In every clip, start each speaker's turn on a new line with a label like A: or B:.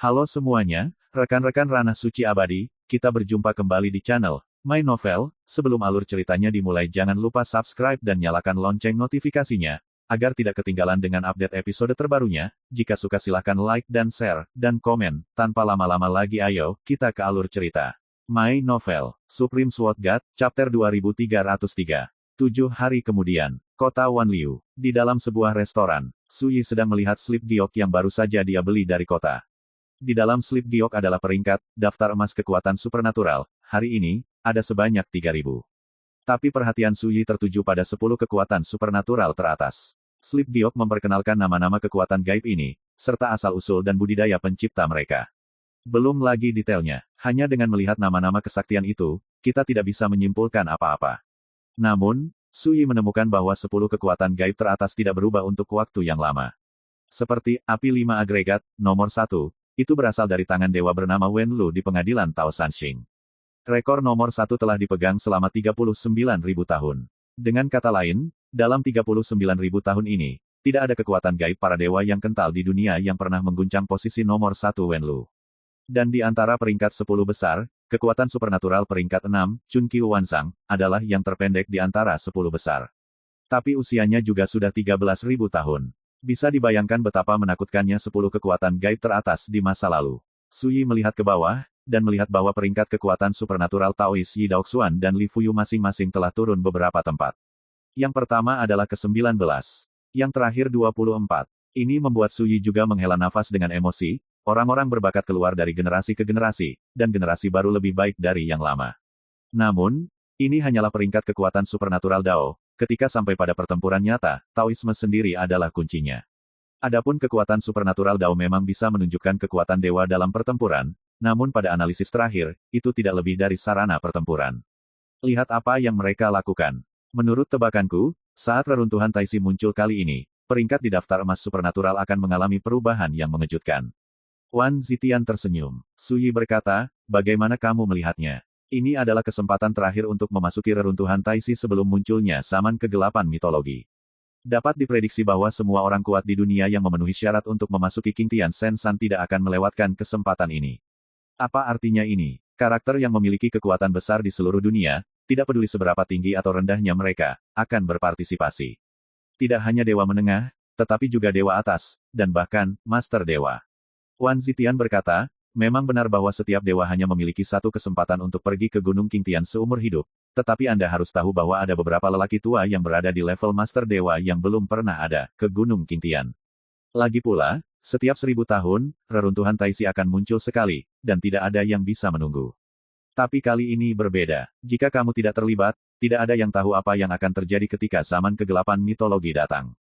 A: Halo semuanya, rekan-rekan Ranah Suci Abadi, kita berjumpa kembali di channel My Novel. Sebelum alur ceritanya dimulai jangan lupa subscribe dan nyalakan lonceng notifikasinya, agar tidak ketinggalan dengan update episode terbarunya. Jika suka silahkan like dan share, dan komen. Tanpa lama-lama lagi ayo, kita ke alur cerita. My Novel, Supreme Sword God, Chapter 2303. 7 hari kemudian, kota Wanliu. Di dalam sebuah restoran, Suyi sedang melihat slip giok yang baru saja dia beli dari kota. Di dalam slip giok adalah peringkat, daftar emas kekuatan supernatural. Hari ini, ada sebanyak 3.000. Tapi perhatian Suyi tertuju pada 10 kekuatan supernatural teratas. Slip giok memperkenalkan nama-nama kekuatan gaib ini, serta asal-usul dan budidaya pencipta mereka. Belum lagi detailnya, hanya dengan melihat nama-nama kesaktian itu, kita tidak bisa menyimpulkan apa-apa. Namun, Suyi menemukan bahwa 10 kekuatan gaib teratas tidak berubah untuk waktu yang lama. Seperti, api 5 agregat, nomor 1, itu berasal dari tangan dewa bernama Wen Lu di pengadilan Tao Sanxing. Rekor nomor 1 telah dipegang selama 39.000 tahun. Dengan kata lain, dalam 39.000 tahun ini, tidak ada kekuatan gaib para dewa yang kental di dunia yang pernah mengguncang posisi nomor 1 Wen Lu. Dan di antara peringkat 10 besar, kekuatan supernatural peringkat 6, Chun Qiu Wanzang, adalah yang terpendek di antara 10 besar. Tapi usianya juga sudah 13.000 tahun. Bisa dibayangkan betapa menakutkannya 10 kekuatan gaib teratas di masa lalu. Suyi melihat ke bawah, dan melihat bahwa peringkat kekuatan supernatural Taois Yi Daoxuan dan Li Fuyu masing-masing telah turun beberapa tempat. Yang pertama adalah ke-19. Yang terakhir 24. Ini membuat Suyi juga menghela nafas dengan emosi, orang-orang berbakat keluar dari generasi ke generasi, dan generasi baru lebih baik dari yang lama. Namun, ini hanyalah peringkat kekuatan supernatural Dao. Ketika sampai pada pertempuran nyata, Taoisme sendiri adalah kuncinya. Adapun kekuatan supernatural Dao memang bisa menunjukkan kekuatan dewa dalam pertempuran, namun pada analisis terakhir, itu tidak lebih dari sarana pertempuran. Lihat apa yang mereka lakukan. Menurut tebakanku, saat reruntuhan Taisi muncul kali ini, peringkat di daftar emas supernatural akan mengalami perubahan yang mengejutkan. Wan Zitian tersenyum. Suyi berkata, bagaimana kamu melihatnya? Ini adalah kesempatan terakhir untuk memasuki reruntuhan Taisi sebelum munculnya zaman kegelapan mitologi. Dapat diprediksi bahwa semua orang kuat di dunia yang memenuhi syarat untuk memasuki Qingtian Sensan tidak akan melewatkan kesempatan ini. Apa artinya ini? Karakter yang memiliki kekuatan besar di seluruh dunia, tidak peduli seberapa tinggi atau rendahnya mereka, akan berpartisipasi. Tidak hanya dewa menengah, tetapi juga dewa atas, dan bahkan, Master Dewa. Wan Zitian berkata, memang benar bahwa setiap dewa hanya memiliki satu kesempatan untuk pergi ke Gunung Qingtian seumur hidup, tetapi Anda harus tahu bahwa ada beberapa lelaki tua yang berada di level Master Dewa yang belum pernah ada ke Gunung Qingtian. Lagi pula, setiap 1000 tahun, reruntuhan Taisi akan muncul sekali, dan tidak ada yang bisa menunggu. Tapi kali ini berbeda. Jika kamu tidak terlibat, tidak ada yang tahu apa yang akan terjadi ketika zaman kegelapan mitologi datang.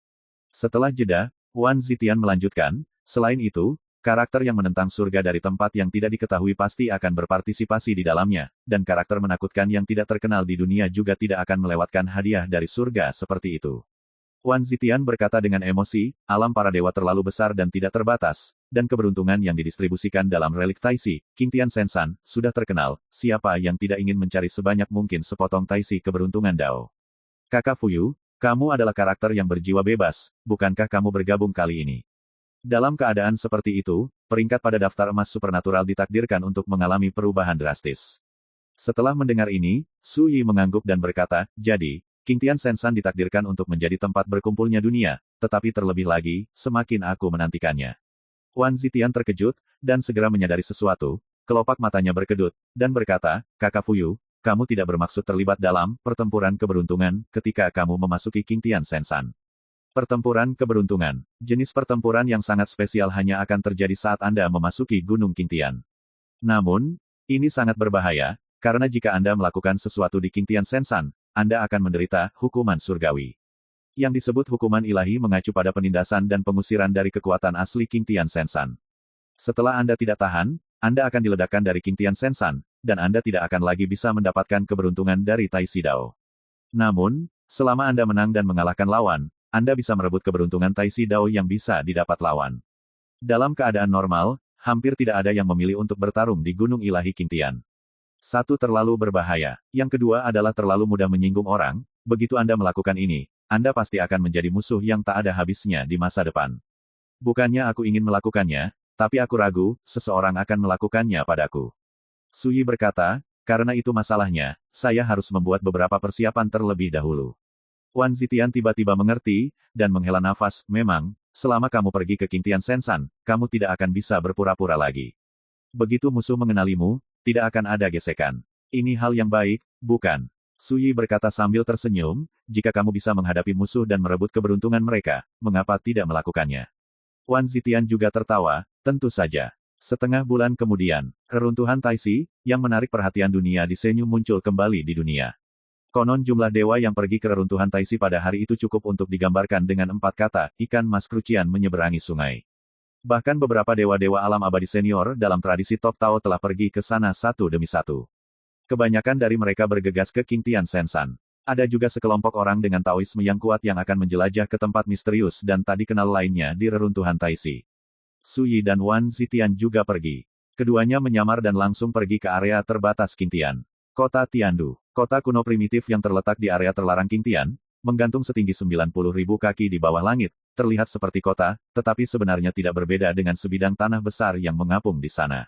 A: Setelah jeda, Wan Zitian melanjutkan, selain itu, karakter yang menentang surga dari tempat yang tidak diketahui pasti akan berpartisipasi di dalamnya, dan karakter menakutkan yang tidak terkenal di dunia juga tidak akan melewatkan hadiah dari surga seperti itu. Wan Zitian berkata dengan emosi, alam para dewa terlalu besar dan tidak terbatas, dan keberuntungan yang didistribusikan dalam relik Taisi, Qingtian Sensan, sudah terkenal, siapa yang tidak ingin mencari sebanyak mungkin sepotong Taisi keberuntungan Dao. Kakak Fuyu, kamu adalah karakter yang berjiwa bebas, bukankah kamu bergabung kali ini? Dalam keadaan seperti itu, peringkat pada daftar emas supernatural ditakdirkan untuk mengalami perubahan drastis. Setelah mendengar ini, Suyi mengangguk dan berkata, jadi, Qingtian Sensan ditakdirkan untuk menjadi tempat berkumpulnya dunia, tetapi terlebih lagi, semakin aku menantikannya. Wan Zitian terkejut, dan segera menyadari sesuatu, kelopak matanya berkedut, dan berkata, Kakak Fuyu, kamu tidak bermaksud terlibat dalam pertempuran keberuntungan ketika kamu memasuki Qingtian Sensan. Pertempuran keberuntungan. Jenis pertempuran yang sangat spesial hanya akan terjadi saat Anda memasuki Gunung Qingtian. Namun, ini sangat berbahaya, karena jika Anda melakukan sesuatu di Qingtian Sensan, Anda akan menderita hukuman surgawi. Yang disebut hukuman ilahi mengacu pada penindasan dan pengusiran dari kekuatan asli Qingtian Sensan. Setelah Anda tidak tahan, Anda akan diledakkan dari Qingtian Sensan, dan Anda tidak akan lagi bisa mendapatkan keberuntungan dari Taisi Dao. Namun, selama Anda menang dan mengalahkan lawan, Anda bisa merebut keberuntungan Taisi Dao yang bisa didapat lawan. Dalam keadaan normal, hampir tidak ada yang memilih untuk bertarung di Gunung Ilahi Qingtian. Satu terlalu berbahaya, yang kedua adalah terlalu mudah menyinggung orang, begitu Anda melakukan ini, Anda pasti akan menjadi musuh yang tak ada habisnya di masa depan. Bukannya aku ingin melakukannya, Tapi aku ragu, seseorang akan melakukannya padaku. Su Yi berkata, karena itu masalahnya, saya harus membuat beberapa persiapan terlebih dahulu. Wan Zitian tiba-tiba mengerti, dan menghela nafas, memang, selama kamu pergi ke Qingtian Sensan, kamu tidak akan bisa berpura-pura lagi. Begitu musuh mengenalimu, tidak akan ada gesekan. Ini hal yang baik, bukan? Su Yi berkata sambil tersenyum, jika kamu bisa menghadapi musuh dan merebut keberuntungan mereka, mengapa tidak melakukannya? Wan Zitian juga tertawa, tentu saja. Setengah bulan kemudian, reruntuhan Taixi, yang menarik perhatian dunia di Senyu muncul kembali di dunia. Konon jumlah dewa yang pergi ke reruntuhan Taixi pada hari itu cukup untuk digambarkan dengan 4 kata, ikan mas krucian menyeberangi sungai. Bahkan beberapa dewa-dewa alam abadi senior dalam tradisi Top Tao telah pergi ke sana satu demi satu. Kebanyakan dari mereka bergegas ke Qingtian Sensan. Ada juga sekelompok orang dengan Taoisme yang kuat yang akan menjelajah ke tempat misterius dan tak dikenal lainnya di reruntuhan Taixi. Su Yi dan Wan Zitian juga pergi. Keduanya menyamar dan langsung pergi ke area terbatas Qingtian. Kota Tiandu, kota kuno primitif yang terletak di area terlarang Qingtian, menggantung setinggi 90.000 kaki di bawah langit, terlihat seperti kota, tetapi sebenarnya tidak berbeda dengan sebidang tanah besar yang mengapung di sana.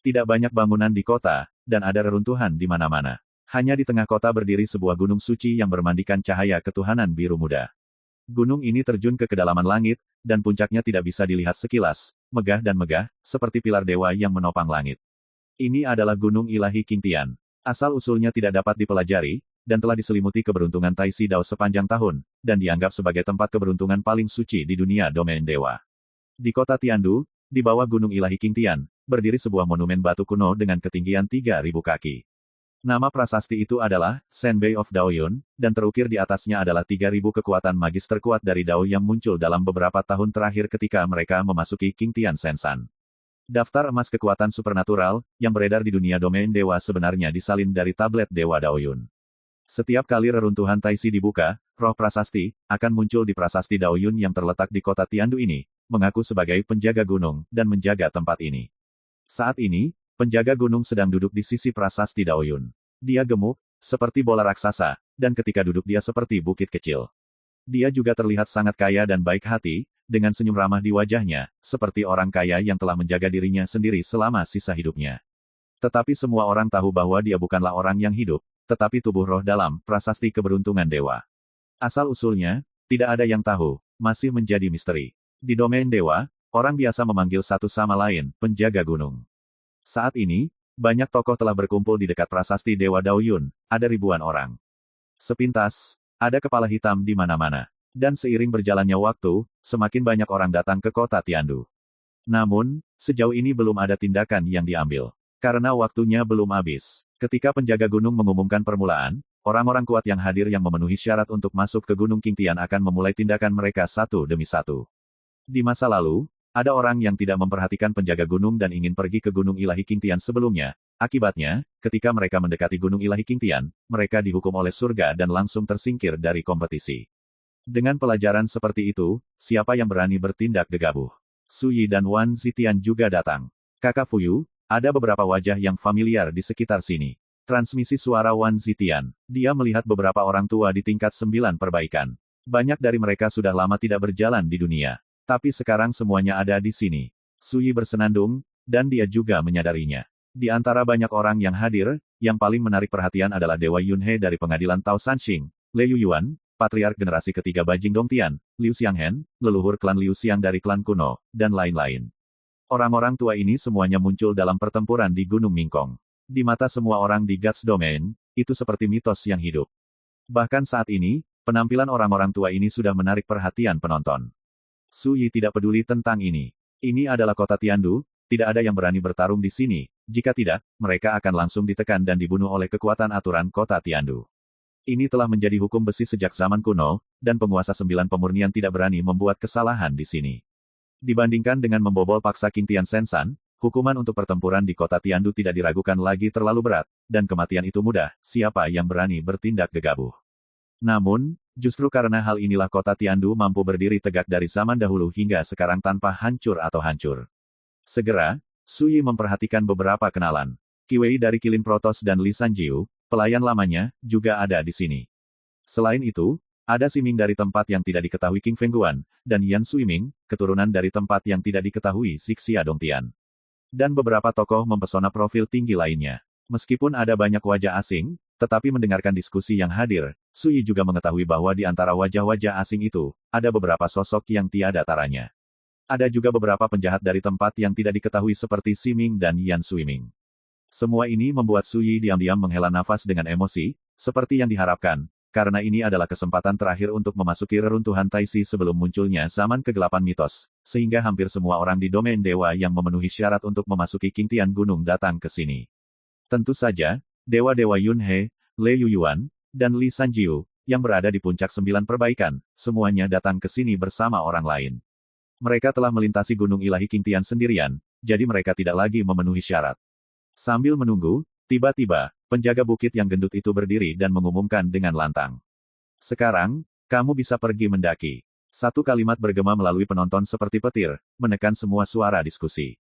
A: Tidak banyak bangunan di kota, dan ada reruntuhan di mana-mana. Hanya di tengah kota berdiri sebuah gunung suci yang bermandikan cahaya ketuhanan biru muda. Gunung ini terjun ke kedalaman langit, dan puncaknya tidak bisa dilihat sekilas, megah dan megah, seperti pilar dewa yang menopang langit. Ini adalah Gunung Ilahi Qingtian. Asal-usulnya tidak dapat dipelajari, dan telah diselimuti keberuntungan Taixi Dao sepanjang tahun, dan dianggap sebagai tempat keberuntungan paling suci di dunia domain dewa. Di kota Tiandu, di bawah Gunung Ilahi Qingtian, berdiri sebuah monumen batu kuno dengan ketinggian 3.000 kaki. Nama prasasti itu adalah Senbei of Daoyun, dan terukir di atasnya adalah 3.000 kekuatan magis terkuat dari Dao yang muncul dalam beberapa tahun terakhir ketika mereka memasuki Qingtian Sensan. Daftar emas kekuatan supernatural, yang beredar di dunia domain dewa sebenarnya disalin dari tablet Dewa Daoyun. Setiap kali reruntuhan Taixi dibuka, roh prasasti, akan muncul di prasasti Daoyun yang terletak di kota Tiandu ini, mengaku sebagai penjaga gunung, dan menjaga tempat ini. Saat ini, penjaga gunung sedang duduk di sisi prasasti Daoyun. Dia gemuk, seperti bola raksasa, dan ketika duduk dia seperti bukit kecil. Dia juga terlihat sangat kaya dan baik hati, dengan senyum ramah di wajahnya, seperti orang kaya yang telah menjaga dirinya sendiri selama sisa hidupnya. Tetapi semua orang tahu bahwa dia bukanlah orang yang hidup, tetapi tubuh roh dalam prasasti keberuntungan dewa. Asal-usulnya, tidak ada yang tahu, masih menjadi misteri. Di domain dewa, orang biasa memanggil satu sama lain, penjaga gunung. Saat ini, banyak tokoh telah berkumpul di dekat prasasti Dewa Daoyun, ada ribuan orang. Sepintas, ada kepala hitam di mana-mana. Dan seiring berjalannya waktu, semakin banyak orang datang ke kota Tiandu. Namun, sejauh ini belum ada tindakan yang diambil. Karena waktunya belum habis. Ketika penjaga gunung mengumumkan permulaan, orang-orang kuat yang hadir yang memenuhi syarat untuk masuk ke Gunung Qingtian akan memulai tindakan mereka satu demi satu. Di masa lalu, ada orang yang tidak memperhatikan penjaga gunung dan ingin pergi ke Gunung Ilahi Qingtian sebelumnya. Akibatnya, ketika mereka mendekati Gunung Ilahi Qingtian, mereka dihukum oleh surga dan langsung tersingkir dari kompetisi. Dengan pelajaran seperti itu, siapa yang berani bertindak gegabah? Su Yi dan Wan Zitian juga datang. Kakak Fuyu, ada beberapa wajah yang familiar di sekitar sini. Transmisi suara Wan Zitian. Dia melihat beberapa orang tua di tingkat 9 perbaikan. Banyak dari mereka sudah lama tidak berjalan di dunia. Tapi sekarang semuanya ada di sini. Su Yi bersenandung, dan dia juga menyadarinya. Di antara banyak orang yang hadir, yang paling menarik perhatian adalah Dewa Yunhe dari pengadilan Tao Sanxing, Le Yuyuan, patriark generasi ketiga Bajing Dongtian, Liu Xianghen, leluhur klan Liu Xiang dari klan kuno, dan lain-lain. Orang-orang tua ini semuanya muncul dalam pertempuran di Gunung Mingkong. Di mata semua orang di Guts Domain, itu seperti mitos yang hidup. Bahkan saat ini, penampilan orang-orang tua ini sudah menarik perhatian penonton. Su Yi tidak peduli tentang ini. Ini adalah kota Tiandu, tidak ada yang berani bertarung di sini, jika tidak, mereka akan langsung ditekan dan dibunuh oleh kekuatan aturan kota Tiandu. Ini telah menjadi hukum besi sejak zaman kuno, dan penguasa 9 pemurnian tidak berani membuat kesalahan di sini. Dibandingkan dengan membobol paksa Qingtian Sensan, hukuman untuk pertempuran di kota Tiandu tidak diragukan lagi terlalu berat, dan kematian itu mudah, siapa yang berani bertindak gegabah. Namun, justru karena hal inilah kota Tiandu mampu berdiri tegak dari zaman dahulu hingga sekarang tanpa hancur atau hancur. Segera, Su Yi memperhatikan beberapa kenalan. Qi Wei dari Kilin Protos dan Li Sanjiu, pelayan lamanya, juga ada di sini. Selain itu, Ada Siming dari tempat yang tidak diketahui King Fengguan, dan Yan Suiming, keturunan dari tempat yang tidak diketahui Xixia Dongtian. Dan beberapa tokoh mempesona profil tinggi lainnya. Meskipun ada banyak wajah asing, tetapi mendengarkan diskusi yang hadir, Sui juga mengetahui bahwa di antara wajah-wajah asing itu, ada beberapa sosok yang tiada taranya. Ada juga beberapa penjahat dari tempat yang tidak diketahui seperti Siming dan Yan Suiming. Semua ini membuat Sui diam-diam menghela nafas dengan emosi, seperti yang diharapkan, karena ini adalah kesempatan terakhir untuk memasuki reruntuhan Taisi sebelum munculnya zaman kegelapan mitos, sehingga hampir semua orang di domain dewa yang memenuhi syarat untuk memasuki Qingtian Gunung datang ke sini. Tentu saja, dewa-dewa Yunhe, Le Yuyuan, dan Li Sanjiu, yang berada di puncak 9 perbaikan, semuanya datang ke sini bersama orang lain. Mereka telah melintasi Gunung Ilahi Qingtian sendirian, jadi mereka tidak lagi memenuhi syarat. Sambil menunggu, tiba-tiba, penjaga bukit yang gendut itu berdiri dan mengumumkan dengan lantang. Sekarang, kamu bisa pergi mendaki. Satu kalimat bergema melalui penonton seperti petir, menekan semua suara diskusi.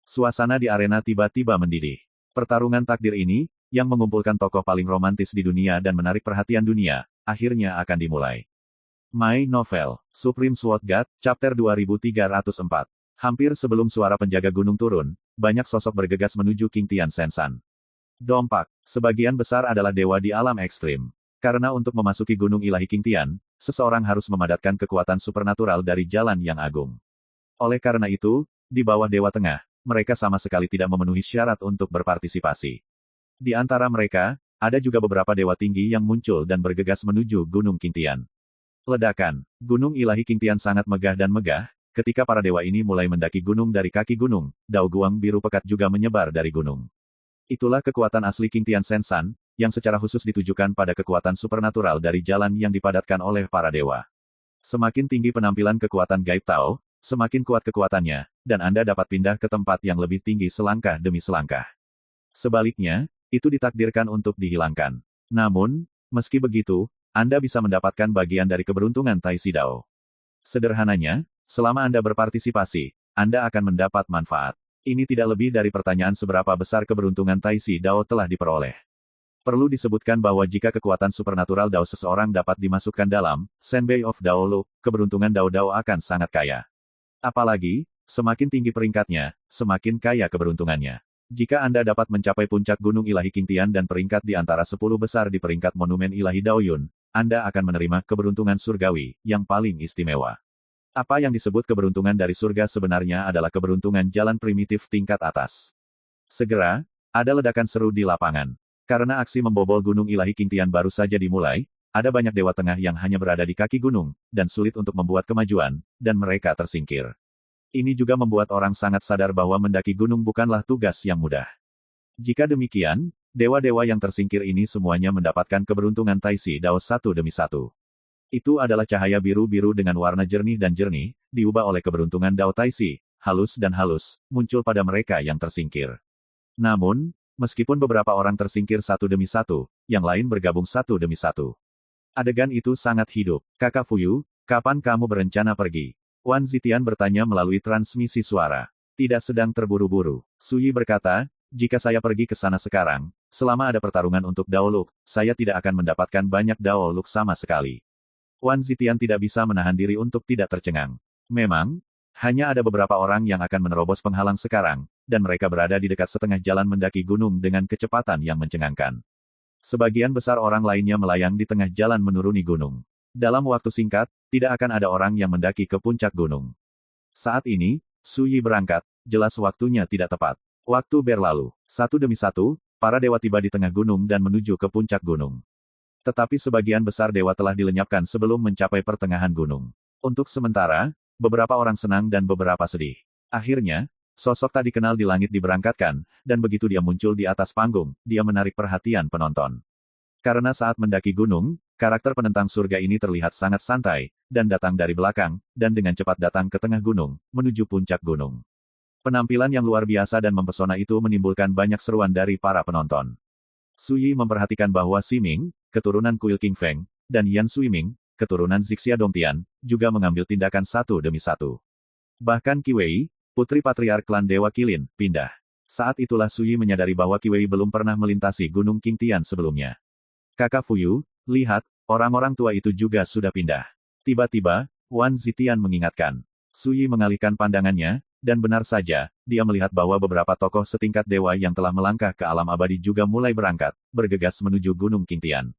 A: Suasana di arena tiba-tiba mendidih. Pertarungan takdir ini, yang mengumpulkan tokoh paling romantis di dunia dan menarik perhatian dunia, akhirnya akan dimulai. My Novel, Supreme Sword God, Chapter 2304. Hampir sebelum suara penjaga gunung turun, banyak sosok bergegas menuju Qingtian Sensan. Dompak, sebagian besar adalah dewa di alam ekstrim. Karena untuk memasuki Gunung Ilahi Qingtian, seseorang harus memadatkan kekuatan supernatural dari jalan yang agung. Oleh karena itu, di bawah Dewa Tengah, mereka sama sekali tidak memenuhi syarat untuk berpartisipasi. Di antara mereka, ada juga beberapa dewa tinggi yang muncul dan bergegas menuju Gunung Qingtian. Ledakan, Gunung Ilahi Qingtian sangat megah dan megah. Ketika para dewa ini mulai mendaki gunung dari kaki gunung, dao guang biru pekat juga menyebar dari gunung. Itulah kekuatan asli Qingtian Sensan, yang secara khusus ditujukan pada kekuatan supernatural dari jalan yang dipadatkan oleh para dewa. Semakin tinggi penampilan kekuatan gaib Tao, semakin kuat kekuatannya, dan Anda dapat pindah ke tempat yang lebih tinggi selangkah demi selangkah. Sebaliknya, itu ditakdirkan untuk dihilangkan. Namun, meski begitu, Anda bisa mendapatkan bagian dari keberuntungan Taisi Dao. Sederhananya, selama Anda berpartisipasi, Anda akan mendapat manfaat. Ini tidak lebih dari pertanyaan seberapa besar keberuntungan Taisi Dao telah diperoleh. Perlu disebutkan bahwa jika kekuatan supernatural Dao seseorang dapat dimasukkan dalam Senbei of Dao Lu, keberuntungan Dao akan sangat kaya. Apalagi, semakin tinggi peringkatnya, semakin kaya keberuntungannya. Jika Anda dapat mencapai puncak Gunung Ilahi Qingtian dan peringkat di antara 10 besar di peringkat Monumen Ilahi Daoyun, Anda akan menerima keberuntungan surgawi yang paling istimewa. Apa yang disebut keberuntungan dari surga sebenarnya adalah keberuntungan jalan primitif tingkat atas. Segera, ada ledakan seru di lapangan. Karena aksi membobol Gunung Ilahi Qingtian baru saja dimulai, ada banyak dewa tengah yang hanya berada di kaki gunung, dan sulit untuk membuat kemajuan, dan mereka tersingkir. Ini juga membuat orang sangat sadar bahwa mendaki gunung bukanlah tugas yang mudah. Jika demikian, dewa-dewa yang tersingkir ini semuanya mendapatkan keberuntungan Taisi Dao satu demi satu. Itu adalah cahaya biru-biru dengan warna jernih dan jernih, diubah oleh keberuntungan Dao Taisi, halus dan halus, muncul pada mereka yang tersingkir. Namun, meskipun beberapa orang tersingkir satu demi satu, yang lain bergabung satu demi satu. Adegan itu sangat hidup. Kakak Fuyu, kapan kamu berencana pergi? Wan Zitian bertanya melalui transmisi suara. Tidak sedang terburu-buru. Suyi berkata, jika saya pergi ke sana sekarang, selama ada pertarungan untuk Dao Luk, saya tidak akan mendapatkan banyak Dao Luk sama sekali. Wan Zitian tidak bisa menahan diri untuk tidak tercengang. Memang, hanya ada beberapa orang yang akan menerobos penghalang sekarang, dan mereka berada di dekat setengah jalan mendaki gunung dengan kecepatan yang mencengangkan. Sebagian besar orang lainnya melayang di tengah jalan menuruni gunung. Dalam waktu singkat, tidak akan ada orang yang mendaki ke puncak gunung. Saat ini, Suyi berangkat, jelas waktunya tidak tepat. Waktu berlalu. Satu demi satu, para dewa tiba di tengah gunung dan menuju ke puncak gunung. Tetapi sebagian besar dewa telah dilenyapkan sebelum mencapai pertengahan gunung. Untuk sementara, beberapa orang senang dan beberapa sedih. Akhirnya, sosok tak dikenal di langit diberangkatkan, dan begitu dia muncul di atas panggung, dia menarik perhatian penonton. Karena saat mendaki gunung, karakter penentang surga ini terlihat sangat santai, dan datang dari belakang, dan dengan cepat datang ke tengah gunung, menuju puncak gunung. Penampilan yang luar biasa dan mempesona itu menimbulkan banyak seruan dari para penonton. Suyi memperhatikan bahwa Siming, keturunan Kuil King Feng, dan Yan Suiming, keturunan Xixia Dongtian, juga mengambil tindakan satu demi satu. Bahkan Qi Wei, putri patriark klan Dewa Kilin, pindah. Saat itulah Suyi menyadari bahwa Qi Wei belum pernah melintasi Gunung Qingtian sebelumnya. Kakak Fuyu, lihat, orang-orang tua itu juga sudah pindah. Tiba-tiba, Wan Zitian mengingatkan. Su Yi mengalihkan pandangannya, dan benar saja, dia melihat bahwa beberapa tokoh setingkat dewa yang telah melangkah ke alam abadi juga mulai berangkat, bergegas menuju Gunung Qingtian.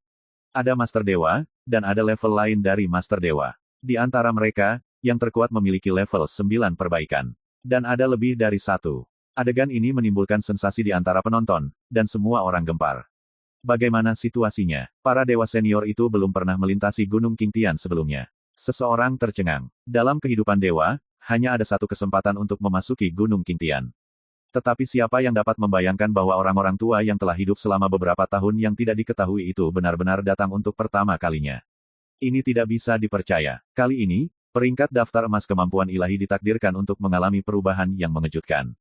A: Ada Master Dewa, dan ada level lain dari Master Dewa. Di antara mereka, yang terkuat memiliki level 9 perbaikan. Dan ada lebih dari satu. Adegan ini menimbulkan sensasi di antara penonton, dan semua orang gempar. Bagaimana situasinya? Para dewa senior itu belum pernah melintasi Gunung Qingtian sebelumnya. Seseorang tercengang. Dalam kehidupan dewa, hanya ada satu kesempatan untuk memasuki Gunung Qingtian. Tetapi siapa yang dapat membayangkan bahwa orang-orang tua yang telah hidup selama beberapa tahun yang tidak diketahui itu benar-benar datang untuk pertama kalinya? Ini tidak bisa dipercaya. Kali ini, peringkat daftar emas kemampuan ilahi ditakdirkan untuk mengalami perubahan yang mengejutkan.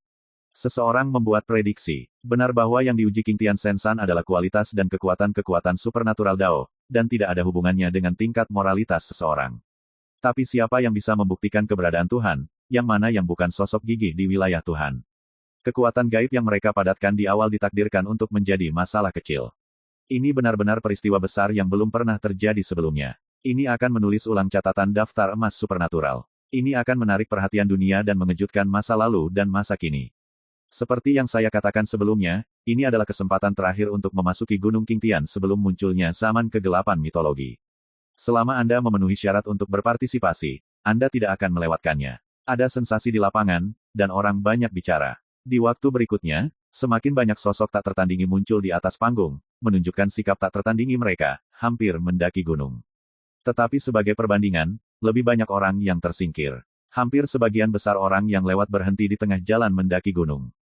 A: Seseorang membuat prediksi. Benar bahwa yang diuji Qingtian Sensan adalah kualitas dan kekuatan-kekuatan supernatural Dao, dan tidak ada hubungannya dengan tingkat moralitas seseorang. Tapi siapa yang bisa membuktikan keberadaan Tuhan, yang mana yang bukan sosok gigih di wilayah Tuhan? Kekuatan gaib yang mereka padatkan di awal ditakdirkan untuk menjadi masalah kecil. Ini benar-benar peristiwa besar yang belum pernah terjadi sebelumnya. Ini akan menulis ulang catatan daftar emas supernatural. Ini akan menarik perhatian dunia dan mengejutkan masa lalu dan masa kini. Seperti yang saya katakan sebelumnya, ini adalah kesempatan terakhir untuk memasuki Gunung Qingtian sebelum munculnya zaman kegelapan mitologi. Selama Anda memenuhi syarat untuk berpartisipasi, Anda tidak akan melewatkannya. Ada sensasi di lapangan, dan orang banyak bicara. Di waktu berikutnya, semakin banyak sosok tak tertandingi muncul di atas panggung, menunjukkan sikap tak tertandingi mereka, hampir mendaki gunung. Tetapi sebagai perbandingan, lebih banyak orang yang tersingkir. Hampir sebagian besar orang yang lewat berhenti di tengah jalan mendaki gunung.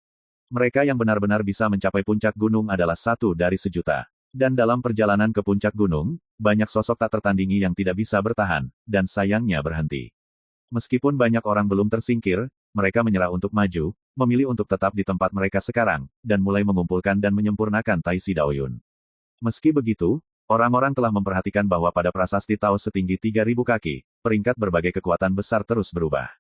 A: Mereka yang benar-benar bisa mencapai puncak gunung adalah 1 dari sejuta. Dan dalam perjalanan ke puncak gunung, banyak sosok tak tertandingi yang tidak bisa bertahan, dan sayangnya berhenti. Meskipun banyak orang belum tersingkir, mereka menyerah untuk maju, memilih untuk tetap di tempat mereka sekarang, dan mulai mengumpulkan dan menyempurnakan Taisi Daoyun. Meski begitu, orang-orang telah memperhatikan bahwa pada prasasti Tao setinggi 3.000 kaki, peringkat berbagai kekuatan besar terus berubah.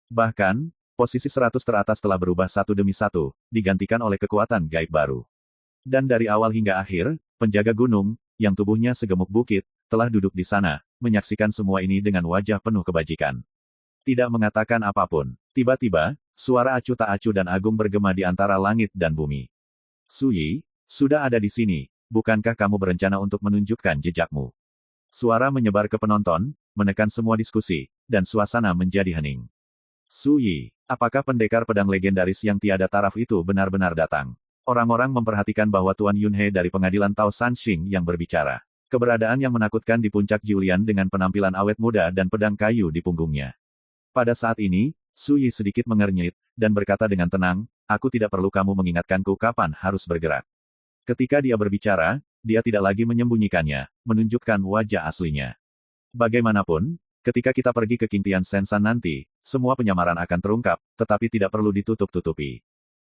A: Bahkan, posisi 100 teratas telah berubah satu demi satu, digantikan oleh kekuatan gaib baru. Dan dari awal hingga akhir, penjaga gunung, yang tubuhnya segemuk bukit, telah duduk di sana, menyaksikan semua ini dengan wajah penuh kebajikan. Tidak mengatakan apapun. Tiba-tiba, suara acuh tak acuh dan agung bergema di antara langit dan bumi. Su Yi, sudah ada di sini, bukankah kamu berencana untuk menunjukkan jejakmu? Suara menyebar ke penonton, menekan semua diskusi, dan suasana menjadi hening. Su Yi, apakah pendekar pedang legendaris yang tiada taraf itu benar-benar datang? Orang-orang memperhatikan bahwa Tuan Yunhe dari pengadilan Tao Sanxing yang berbicara. Keberadaan yang menakutkan di puncak Julian dengan penampilan awet muda dan pedang kayu di punggungnya. Pada saat ini, Su Yi sedikit mengernyit, dan berkata dengan tenang, aku tidak perlu kamu mengingatkanku kapan harus bergerak. Ketika dia berbicara, dia tidak lagi menyembunyikannya, menunjukkan wajah aslinya. Bagaimanapun, ketika kita pergi ke Qingtian Sensan nanti, semua penyamaran akan terungkap, tetapi tidak perlu ditutup-tutupi.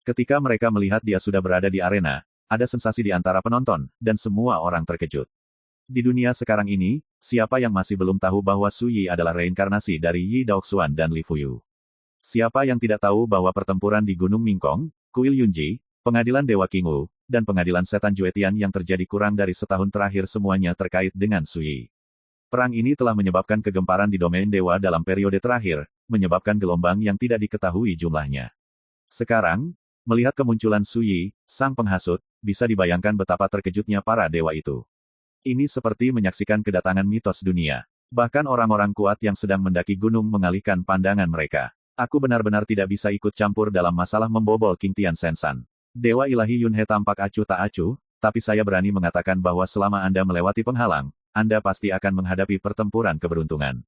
A: Ketika mereka melihat dia sudah berada di arena, ada sensasi di antara penonton, dan semua orang terkejut. Di dunia sekarang ini, siapa yang masih belum tahu bahwa Su Yi adalah reinkarnasi dari Yi Daoxuan dan Li Fuyu? Siapa yang tidak tahu bahwa pertempuran di Gunung Mingkong, Kuil Yunji, Pengadilan Dewa Qingwu, dan Pengadilan Setan Juetian yang terjadi kurang dari setahun terakhir semuanya terkait dengan Su Yi? Perang ini telah menyebabkan kegemparan di domain dewa dalam periode terakhir, menyebabkan gelombang yang tidak diketahui jumlahnya. Sekarang, melihat kemunculan Su Yi, sang penghasut, bisa dibayangkan betapa terkejutnya para dewa itu. Ini seperti menyaksikan kedatangan mitos dunia. Bahkan orang-orang kuat yang sedang mendaki gunung mengalihkan pandangan mereka. Aku benar-benar tidak bisa ikut campur dalam masalah membobol Qingtian Sensan. Dewa ilahi Yunhe tampak acuh tak acuh, tapi saya berani mengatakan bahwa selama Anda melewati penghalang, Anda pasti akan menghadapi pertempuran keberuntungan.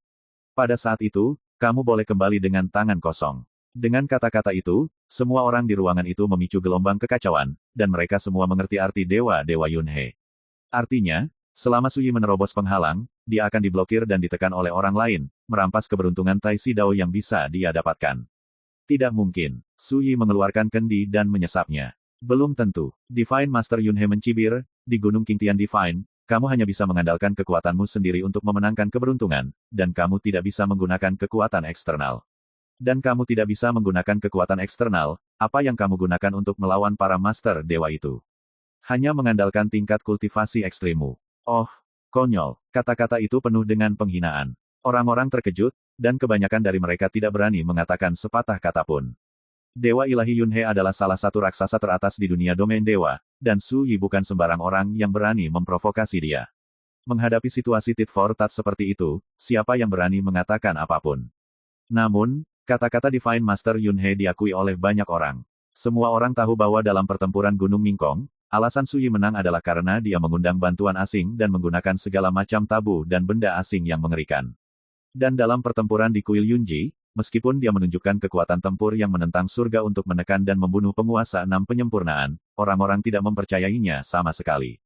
A: Pada saat itu, kamu boleh kembali dengan tangan kosong. Dengan kata-kata itu, semua orang di ruangan itu memicu gelombang kekacauan, dan mereka semua mengerti arti dewa-dewa Yunhe. Artinya, selama Su Yi menerobos penghalang, dia akan diblokir dan ditekan oleh orang lain, merampas keberuntungan Taisi Dao yang bisa dia dapatkan. Tidak mungkin. Su Yi mengeluarkan kendi dan menyesapnya. Belum tentu. Divine Master Yunhe mencibir, di Gunung Qingtian Divine, kamu hanya bisa mengandalkan kekuatanmu sendiri untuk memenangkan keberuntungan, dan kamu tidak bisa menggunakan kekuatan eksternal. Dan kamu tidak bisa menggunakan kekuatan eksternal, apa yang kamu gunakan untuk melawan para master dewa itu? Hanya mengandalkan tingkat kultivasi ekstrimmu. Oh, konyol. Kata-kata itu penuh dengan penghinaan. Orang-orang terkejut, dan kebanyakan dari mereka tidak berani mengatakan sepatah kata pun. Dewa ilahi Yunhe adalah salah satu raksasa teratas di dunia domain dewa, dan Su Yi bukan sembarang orang yang berani memprovokasi dia. Menghadapi situasi tit for tat seperti itu, siapa yang berani mengatakan apapun? Namun, kata-kata Divine Master Yunhe diakui oleh banyak orang. Semua orang tahu bahwa dalam pertempuran Gunung Mingkong, alasan Su Yi menang adalah karena dia mengundang bantuan asing dan menggunakan segala macam tabu dan benda asing yang mengerikan. Dan dalam pertempuran di Kuil Yunji, meskipun dia menunjukkan kekuatan tempur yang menentang surga untuk menekan dan membunuh penguasa 6 penyempurnaan, orang-orang tidak mempercayainya sama sekali.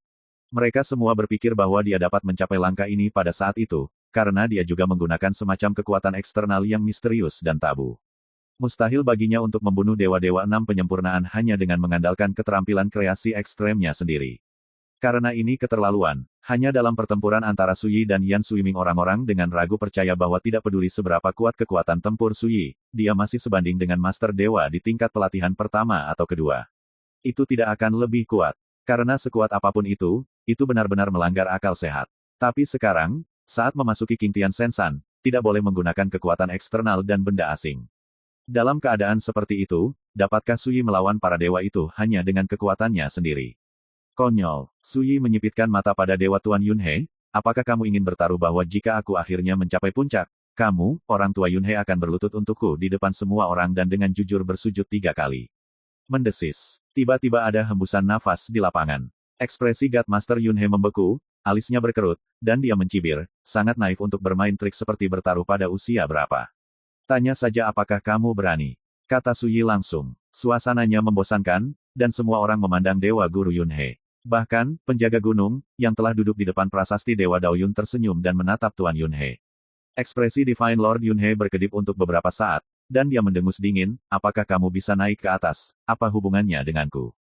A: Mereka semua berpikir bahwa dia dapat mencapai langkah ini pada saat itu, karena dia juga menggunakan semacam kekuatan eksternal yang misterius dan tabu. Mustahil baginya untuk membunuh dewa-dewa 6 penyempurnaan hanya dengan mengandalkan keterampilan kreasi ekstremnya sendiri. Karena ini keterlaluan, hanya dalam pertempuran antara Su Yi dan Yan Suiming orang-orang dengan ragu percaya bahwa tidak peduli seberapa kuat kekuatan tempur Su Yi, dia masih sebanding dengan Master Dewa di tingkat pelatihan pertama atau kedua. Itu tidak akan lebih kuat. Karena sekuat apapun itu benar-benar melanggar akal sehat. Tapi sekarang, saat memasuki Qingtian Sensan, tidak boleh menggunakan kekuatan eksternal dan benda asing. Dalam keadaan seperti itu, dapatkah Su Yi melawan para dewa itu hanya dengan kekuatannya sendiri? Konyol. Su Yi menyipitkan mata pada Dewa Tuan Yunhe, apakah kamu ingin bertaruh bahwa jika aku akhirnya mencapai puncak, kamu, orang tua Yunhe akan berlutut untukku di depan semua orang dan dengan jujur bersujud 3 kali. Mendesis. Tiba-tiba ada hembusan nafas di lapangan. Ekspresi God Master Yunhe membeku, alisnya berkerut, dan dia mencibir, sangat naif untuk bermain trik seperti bertaruh pada usia berapa. Tanya saja apakah kamu berani. Kata Su Yi langsung. Suasananya membosankan, dan semua orang memandang Dewa Guru Yunhe. Bahkan, penjaga gunung, yang telah duduk di depan prasasti Dewa Daoyun tersenyum dan menatap Tuan Yunhe. Ekspresi Divine Lord Yunhe berkedip untuk beberapa saat, dan dia mendengus dingin, apakah kamu bisa naik ke atas, apa hubungannya denganku?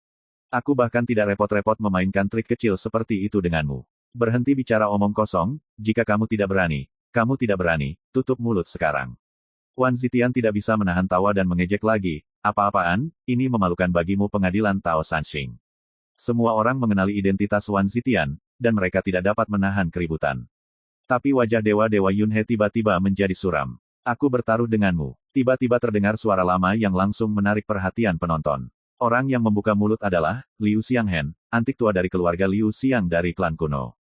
A: Aku bahkan tidak repot-repot memainkan trik kecil seperti itu denganmu. Berhenti bicara omong kosong, jika kamu tidak berani, tutup mulut sekarang. Wan Zitian tidak bisa menahan tawa dan mengejek lagi, apa-apaan, ini memalukan bagimu pengadilan Tao Sanxing. Semua orang mengenali identitas Wan Zitian, dan mereka tidak dapat menahan keributan. Tapi wajah dewa-dewa Yunhe tiba-tiba menjadi suram. Aku bertaruh denganmu. Tiba-tiba terdengar suara lama yang langsung menarik perhatian penonton. Orang yang membuka mulut adalah Liu Xianghen, antik tua dari keluarga Liu Xiang dari klan kuno.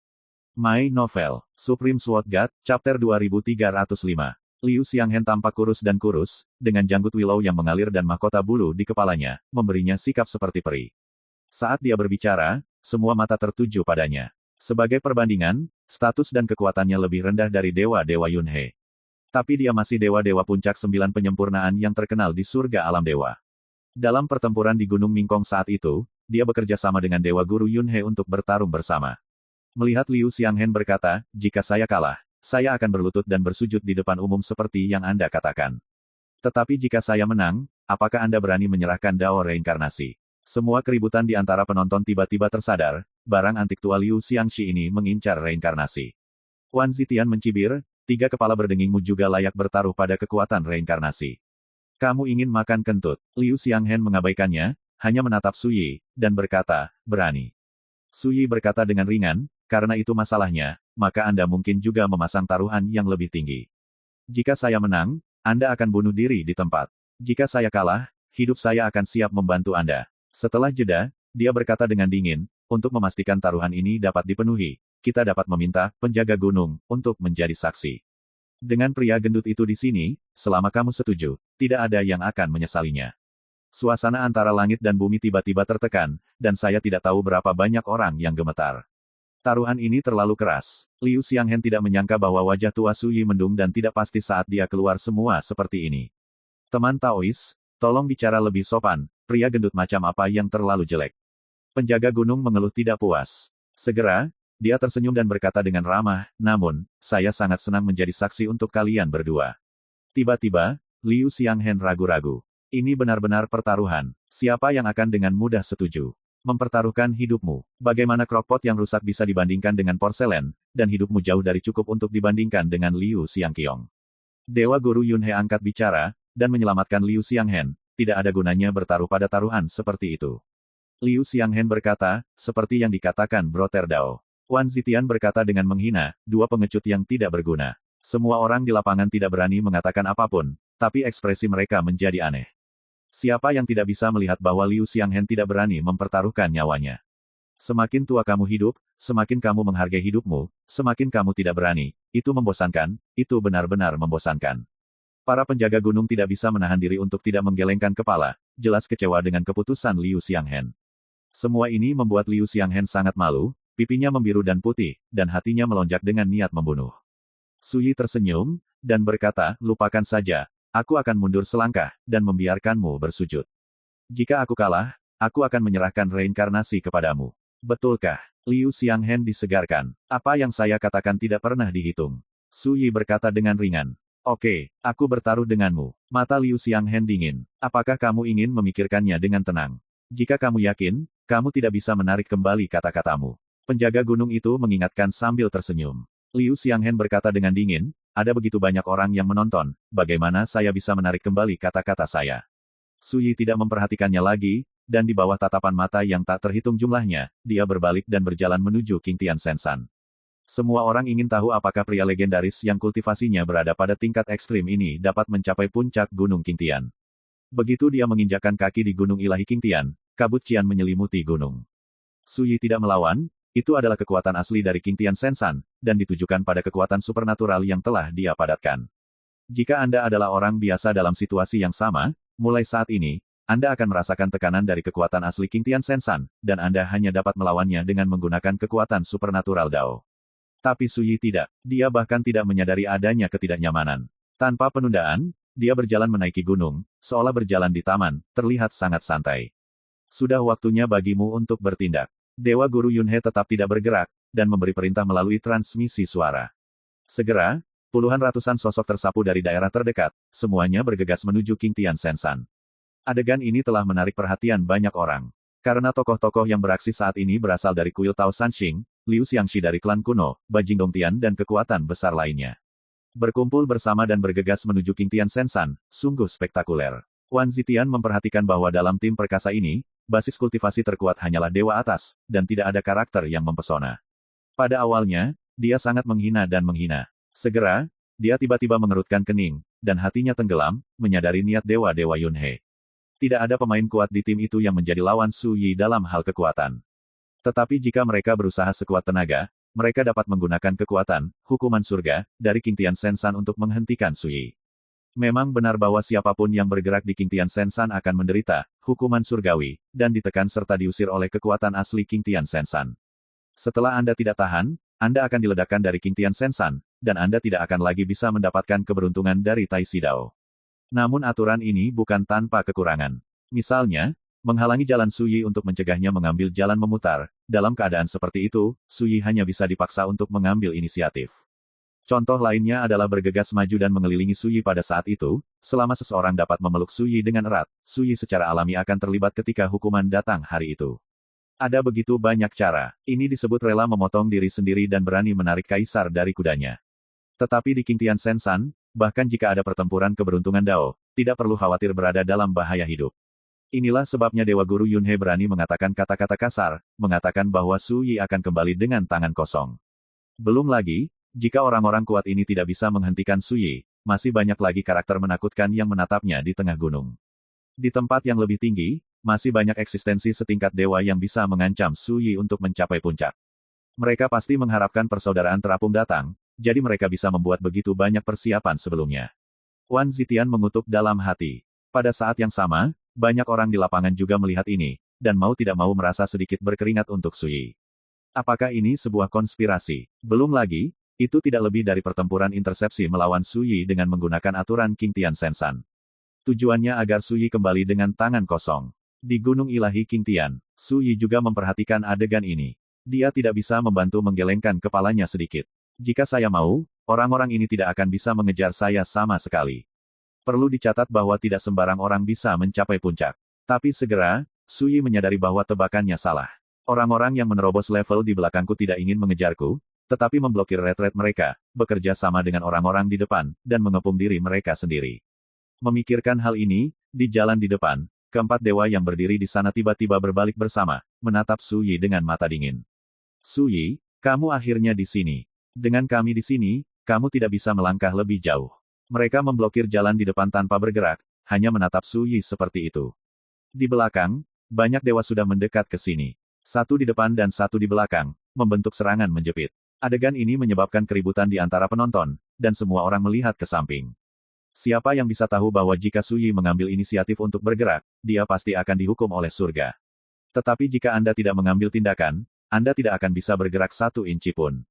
A: My Novel, Supreme Sword God, Chapter 2305. Liu Xianghen tampak kurus, dengan janggut willow yang mengalir dan mahkota bulu di kepalanya, memberinya sikap seperti peri. Saat dia berbicara, semua mata tertuju padanya. Sebagai perbandingan, status dan kekuatannya lebih rendah dari dewa-dewa Yunhe. Tapi dia masih dewa-dewa puncak 9 penyempurnaan yang terkenal di surga alam dewa. Dalam pertempuran di Gunung Mingkong saat itu, dia bekerja sama dengan Dewa Guru Yunhe untuk bertarung bersama. Melihat Liu Xianghen berkata, jika saya kalah, saya akan berlutut dan bersujud di depan umum seperti yang Anda katakan. Tetapi jika saya menang, apakah Anda berani menyerahkan Dao reinkarnasi? Semua keributan di antara penonton tiba-tiba tersadar, barang antik tua Liu Xiangxi ini mengincar reinkarnasi. Wan Zitian mencibir, 3 kepala berdengingmu juga layak bertaruh pada kekuatan reinkarnasi. Kamu ingin makan kentut? Liu Xianghen mengabaikannya, hanya menatap Su Yi, dan berkata, berani. Su Yi berkata dengan ringan, karena itu masalahnya, maka Anda mungkin juga memasang taruhan yang lebih tinggi. Jika saya menang, Anda akan bunuh diri di tempat. Jika saya kalah, hidup saya akan siap membantu Anda. Setelah jeda, dia berkata dengan dingin, untuk memastikan taruhan ini dapat dipenuhi, kita dapat meminta penjaga gunung untuk menjadi saksi. Dengan pria gendut itu di sini, selama kamu setuju, tidak ada yang akan menyesalinya. Suasana antara langit dan bumi tiba-tiba tertekan, dan saya tidak tahu berapa banyak orang yang gemetar. Taruhan ini terlalu keras. Liu Xianghen tidak menyangka bahwa wajah tua Su Yi mendung dan tidak pasti saat dia keluar semua seperti ini. Teman Taois, tolong bicara lebih sopan, pria gendut macam apa yang terlalu jelek. Penjaga gunung mengeluh tidak puas. Segera, dia tersenyum dan berkata dengan ramah, namun, saya sangat senang menjadi saksi untuk kalian berdua. Tiba-tiba, Liu Xianghen ragu-ragu. Ini benar-benar pertaruhan. Siapa yang akan dengan mudah setuju? Mempertaruhkan hidupmu. Bagaimana crockpot yang rusak bisa dibandingkan dengan porselen, dan hidupmu jauh dari cukup untuk dibandingkan dengan Liu Xiangqiong. Dewa Guru Yunhe angkat bicara, dan menyelamatkan Liu Xianghen, tidak ada gunanya bertaruh pada taruhan seperti itu. Liu Xianghen berkata, seperti yang dikatakan Brother Dao. Wan Zitian berkata dengan menghina, dua pengecut yang tidak berguna. Semua orang di lapangan tidak berani mengatakan apapun, tapi ekspresi mereka menjadi aneh. Siapa yang tidak bisa melihat bahwa Liu Xianghen tidak berani mempertaruhkan nyawanya? Semakin tua kamu hidup, semakin kamu menghargai hidupmu, semakin kamu tidak berani. Itu membosankan, itu benar-benar membosankan. Para penjaga gunung tidak bisa menahan diri untuk tidak menggelengkan kepala, jelas kecewa dengan keputusan Liu Xianghen. Semua ini membuat Liu Xianghen sangat malu, pipinya membiru dan putih, dan hatinya melonjak dengan niat membunuh. Su Yi tersenyum, dan berkata, lupakan saja, aku akan mundur selangkah, dan membiarkanmu bersujud. Jika aku kalah, aku akan menyerahkan reinkarnasi kepadamu. Betulkah? Liu Xianghen disegarkan. Apa yang saya katakan tidak pernah dihitung. Su Yi berkata dengan ringan. Oke, aku bertaruh denganmu. Mata Liu Xianghen dingin. Apakah kamu ingin memikirkannya dengan tenang? Jika kamu yakin, kamu tidak bisa menarik kembali kata-katamu. Penjaga gunung itu mengingatkan sambil tersenyum. Liu Xianghen berkata dengan dingin, ada begitu banyak orang yang menonton, bagaimana saya bisa menarik kembali kata-kata saya? Su Yi tidak memperhatikannya lagi, dan di bawah tatapan mata yang tak terhitung jumlahnya, dia berbalik dan berjalan menuju Qingtian Sensan. Semua orang ingin tahu apakah pria legendaris yang kultivasinya berada pada tingkat ekstrim ini dapat mencapai puncak Gunung Qingtian. Begitu dia menginjakkan kaki di Gunung Ilahi Qingtian, kabut cian menyelimuti gunung. Su Yi tidak melawan, itu adalah kekuatan asli dari Qingtian Sensan, dan ditujukan pada kekuatan supernatural yang telah dia padatkan. Jika Anda adalah orang biasa dalam situasi yang sama, mulai saat ini, Anda akan merasakan tekanan dari kekuatan asli Qingtian Sensan, dan Anda hanya dapat melawannya dengan menggunakan kekuatan supernatural Dao. Tapi Su Yi tidak. Dia bahkan tidak menyadari adanya ketidaknyamanan. Tanpa penundaan, dia berjalan menaiki gunung, seolah berjalan di taman, terlihat sangat santai. Sudah waktunya bagimu untuk bertindak. Dewa Guru Yunhe tetap tidak bergerak, dan memberi perintah melalui transmisi suara. Segera, puluhan ratusan sosok tersapu dari daerah terdekat, semuanya bergegas menuju Qingtian Sensan. Adegan ini telah menarik perhatian banyak orang. Karena tokoh-tokoh yang beraksi saat ini berasal dari kuil Tao Sanxing, Liu Xiangxi dari klan kuno, Bajing Dongtian dan kekuatan besar lainnya. Berkumpul bersama dan bergegas menuju Qingtian Sensan, sungguh spektakuler. Wan Zitian memperhatikan bahwa dalam tim perkasa ini, basis kultivasi terkuat hanyalah Dewa Atas, dan tidak ada karakter yang mempesona. Pada awalnya, dia sangat menghina dan menghina. Segera, dia tiba-tiba mengerutkan kening, dan hatinya tenggelam, menyadari niat Dewa-Dewa Yunhe. Tidak ada pemain kuat di tim itu yang menjadi lawan Su Yi dalam hal kekuatan. Tetapi jika mereka berusaha sekuat tenaga, mereka dapat menggunakan kekuatan, hukuman surga, dari Qingtian Sensan untuk menghentikan Su Yi. Memang benar bahwa siapapun yang bergerak di Qingtian Sensan akan menderita, hukuman surgawi, dan ditekan serta diusir oleh kekuatan asli Qingtian Sensan. Setelah Anda tidak tahan, Anda akan diledakkan dari Qingtian Sensan, dan Anda tidak akan lagi bisa mendapatkan keberuntungan dari Tai Si Dao. Namun aturan ini bukan tanpa kekurangan. Misalnya, menghalangi jalan Su Yi untuk mencegahnya mengambil jalan memutar. Dalam keadaan seperti itu, Su Yi hanya bisa dipaksa untuk mengambil inisiatif. Contoh lainnya adalah bergegas maju dan mengelilingi Su Yi pada saat itu, selama seseorang dapat memeluk Su Yi dengan erat, Su Yi secara alami akan terlibat ketika hukuman datang hari itu. Ada begitu banyak cara. Ini disebut rela memotong diri sendiri dan berani menarik kaisar dari kudanya. Tetapi di Qingtian Sensan, bahkan jika ada pertempuran keberuntungan Dao, tidak perlu khawatir berada dalam bahaya hidup. Inilah sebabnya Dewa Guru Yunhe berani mengatakan kata-kata kasar, mengatakan bahwa Su Yi akan kembali dengan tangan kosong. Belum lagi, jika orang-orang kuat ini tidak bisa menghentikan Su Yi, masih banyak lagi karakter menakutkan yang menatapnya di tengah gunung. Di tempat yang lebih tinggi, masih banyak eksistensi setingkat dewa yang bisa mengancam Su Yi untuk mencapai puncak. Mereka pasti mengharapkan persaudaraan terapung datang, jadi mereka bisa membuat begitu banyak persiapan sebelumnya. Wan Zitian mengutuk dalam hati. Pada saat yang sama, banyak orang di lapangan juga melihat ini, dan mau tidak mau merasa sedikit berkeringat untuk Su Yi. Apakah ini sebuah konspirasi? Belum lagi, itu tidak lebih dari pertempuran intersepsi melawan Su Yi dengan menggunakan aturan Qingtian Sensan. Tujuannya agar Su Yi kembali dengan tangan kosong. Di Gunung Ilahi Qingtian, Su Yi juga memperhatikan adegan ini. Dia tidak bisa membantu menggelengkan kepalanya sedikit. Jika saya mau, orang-orang ini tidak akan bisa mengejar saya sama sekali. Perlu dicatat bahwa tidak sembarang orang bisa mencapai puncak. Tapi segera, Su Yi menyadari bahwa tebakannya salah. Orang-orang yang menerobos level di belakangku tidak ingin mengejarku, tetapi memblokir retret mereka, bekerja sama dengan orang-orang di depan, dan mengepung diri mereka sendiri. Memikirkan hal ini, di jalan di depan, keempat dewa yang berdiri di sana tiba-tiba berbalik bersama, menatap Su Yi dengan mata dingin. Su Yi, Kamu akhirnya di sini. Dengan kami di sini, kamu tidak bisa melangkah lebih jauh. Mereka memblokir jalan di depan tanpa bergerak, hanya menatap Su Yi seperti itu. Di belakang, banyak dewa sudah mendekat ke sini. Satu di depan dan satu di belakang, membentuk serangan menjepit. Adegan ini menyebabkan keributan di antara penonton, dan semua orang melihat ke samping. Siapa yang bisa tahu bahwa jika Su Yi mengambil inisiatif untuk bergerak, dia pasti akan dihukum oleh surga. Tetapi jika Anda tidak mengambil tindakan, Anda tidak akan bisa bergerak 1 inci pun.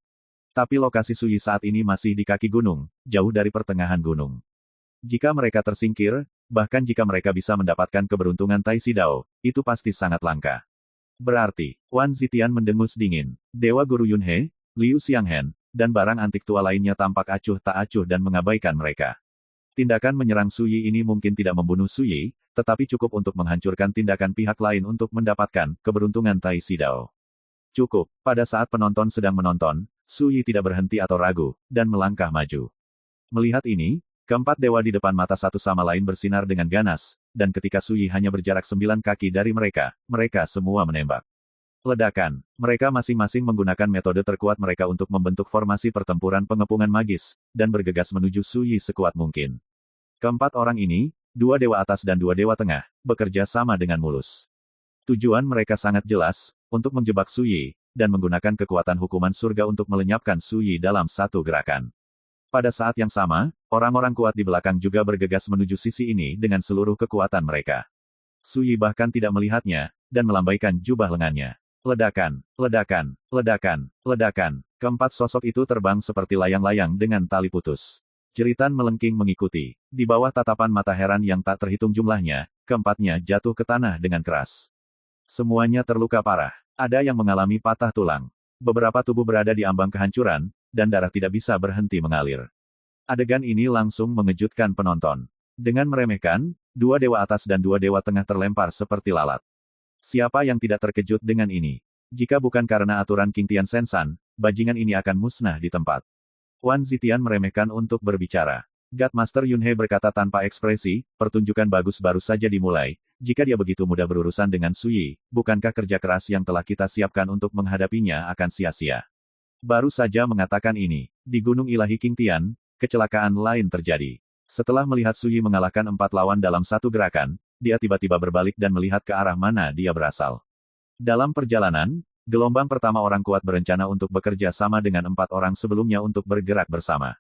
A: Tapi lokasi Su Yi saat ini masih di kaki gunung, jauh dari pertengahan gunung. Jika mereka tersingkir, bahkan jika mereka bisa mendapatkan keberuntungan Tai Si Dao, itu pasti sangat langka. Berarti, Wan Zitian mendengus dingin. Dewa Guru Yunhe, Liu Xianghen, dan barang antik tua lainnya tampak acuh tak acuh dan mengabaikan mereka. Tindakan menyerang Su Yi ini mungkin tidak membunuh Su Yi, tetapi cukup untuk menghancurkan tindakan pihak lain untuk mendapatkan keberuntungan Tai Si Dao. Cukup, pada saat penonton sedang menonton, Su Yi tidak berhenti atau ragu, dan melangkah maju. Melihat ini, keempat dewa di depan mata satu sama lain bersinar dengan ganas, dan ketika Su Yi hanya berjarak 9 kaki dari mereka, mereka semua menembak. Ledakan. Mereka masing-masing menggunakan metode terkuat mereka untuk membentuk formasi pertempuran pengepungan magis, dan bergegas menuju Su Yi sekuat mungkin. Keempat orang ini, 2 dewa atas dan 2 dewa tengah, bekerja sama dengan mulus. Tujuan mereka sangat jelas, untuk menjebak Su Yi, dan menggunakan kekuatan hukuman surga untuk melenyapkan Su Yi dalam satu gerakan. Pada saat yang sama, orang-orang kuat di belakang juga bergegas menuju sisi ini dengan seluruh kekuatan mereka. Su Yi bahkan tidak melihatnya, dan melambaikan jubah lengannya. Ledakan, ledakan, ledakan, ledakan. Keempat sosok itu terbang seperti layang-layang dengan tali putus. Jeritan melengking mengikuti. Di bawah tatapan mata heran yang tak terhitung jumlahnya, keempatnya jatuh ke tanah dengan keras. Semuanya terluka parah. Ada yang mengalami patah tulang. Beberapa tubuh berada di ambang kehancuran, dan darah tidak bisa berhenti mengalir. Adegan ini langsung mengejutkan penonton. Dengan meremehkan, 2 dewa atas dan 2 dewa tengah terlempar seperti lalat. Siapa yang tidak terkejut dengan ini? Jika bukan karena aturan King Tian Sensan, bajingan ini akan musnah di tempat. Wan Zitian meremehkan untuk berbicara. God Master Yunhe berkata tanpa ekspresi, pertunjukan bagus baru saja dimulai. Jika dia begitu mudah berurusan dengan Su Yi, bukankah kerja keras yang telah kita siapkan untuk menghadapinya akan sia-sia? Baru saja mengatakan ini, di Gunung Ilahi King Tian, kecelakaan lain terjadi. Setelah melihat Su Yi mengalahkan 4 lawan dalam satu gerakan, dia tiba-tiba berbalik dan melihat ke arah mana dia berasal. Dalam perjalanan, gelombang pertama orang kuat berencana untuk bekerja sama dengan 4 orang sebelumnya untuk bergerak bersama.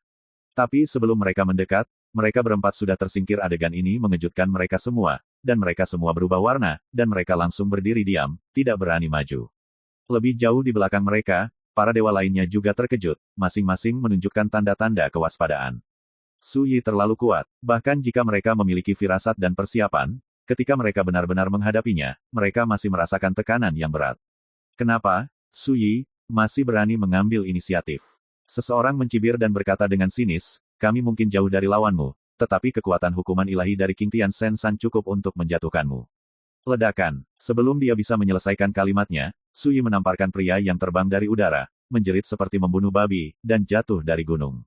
A: Tapi sebelum mereka mendekat, mereka berempat sudah tersingkir. Adegan ini mengejutkan mereka semua, dan mereka semua berubah warna, dan mereka langsung berdiri diam, tidak berani maju. Lebih jauh di belakang mereka, para dewa lainnya juga terkejut, masing-masing menunjukkan tanda-tanda kewaspadaan. Su Yi terlalu kuat, bahkan jika mereka memiliki firasat dan persiapan, ketika mereka benar-benar menghadapinya, mereka masih merasakan tekanan yang berat. Kenapa, Su Yi, masih berani mengambil inisiatif? Seseorang mencibir dan berkata dengan sinis, kami mungkin jauh dari lawanmu, tetapi kekuatan hukuman ilahi dari King Tian Sensan cukup untuk menjatuhkanmu. Ledakan. Sebelum dia bisa menyelesaikan kalimatnya, Su Yi menamparkan pria yang terbang dari udara, menjerit seperti membunuh babi, dan jatuh dari gunung.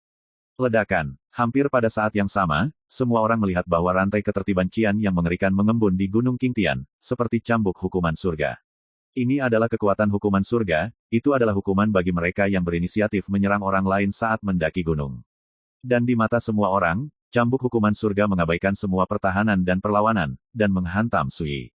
A: Ledakan. Hampir pada saat yang sama, semua orang melihat bahwa rantai ketertiban Qian yang mengerikan mengembun di Gunung King Tian, seperti cambuk hukuman surga. Ini adalah kekuatan hukuman surga, itu adalah hukuman bagi mereka yang berinisiatif menyerang orang lain saat mendaki gunung. Dan di mata semua orang, cambuk hukuman surga mengabaikan semua pertahanan dan perlawanan, dan menghantam Su Yi.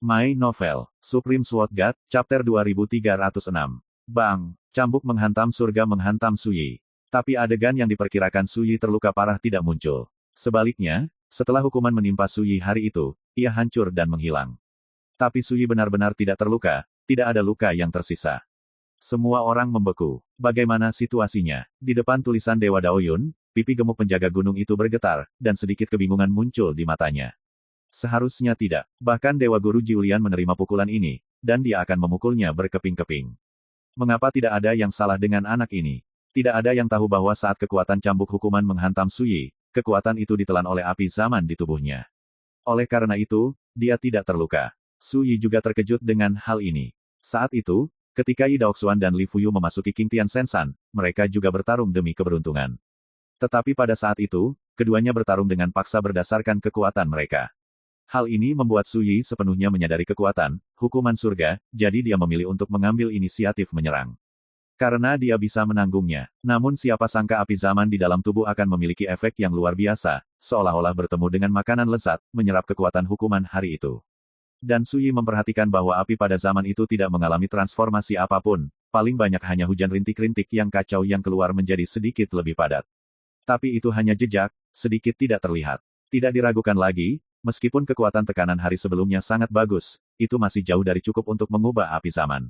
A: My Novel, Supreme Sword God, Chapter 2306. Bang! Cambuk menghantam surga menghantam Su Yi. Tapi adegan yang diperkirakan Su Yi terluka parah tidak muncul. Sebaliknya, setelah hukuman menimpa Su Yi hari itu, ia hancur dan menghilang. Tapi Su Yi benar-benar tidak terluka, tidak ada luka yang tersisa. Semua orang membeku. Bagaimana situasinya? Di depan tulisan Dewa Daoyun, pipi gemuk penjaga gunung itu bergetar, dan sedikit kebingungan muncul di matanya. Seharusnya tidak. Bahkan Dewa Guru Jiulian menerima pukulan ini, dan dia akan memukulnya berkeping-keping. Mengapa tidak ada yang salah dengan anak ini? Tidak ada yang tahu bahwa saat kekuatan cambuk hukuman menghantam Su Yi, kekuatan itu ditelan oleh api zaman di tubuhnya. Oleh karena itu, dia tidak terluka. Su Yi juga terkejut dengan hal ini. Saat itu, ketika Yi Daoxuan dan Li Fuyu memasuki King Tian Sensan, mereka juga bertarung demi keberuntungan. Tetapi pada saat itu, keduanya bertarung dengan paksa berdasarkan kekuatan mereka. Hal ini membuat Su Yi sepenuhnya menyadari kekuatan hukuman surga, jadi dia memilih untuk mengambil inisiatif menyerang. Karena dia bisa menanggungnya. Namun siapa sangka api zaman di dalam tubuh akan memiliki efek yang luar biasa, seolah-olah bertemu dengan makanan lezat, menyerap kekuatan hukuman hari itu. Dan Sui memperhatikan bahwa api pada zaman itu tidak mengalami transformasi apapun, paling banyak hanya hujan rintik-rintik yang kacau yang keluar menjadi sedikit lebih padat. Tapi itu hanya jejak, sedikit tidak terlihat. Tidak diragukan lagi, meskipun kekuatan tekanan hari sebelumnya sangat bagus, itu masih jauh dari cukup untuk mengubah api zaman.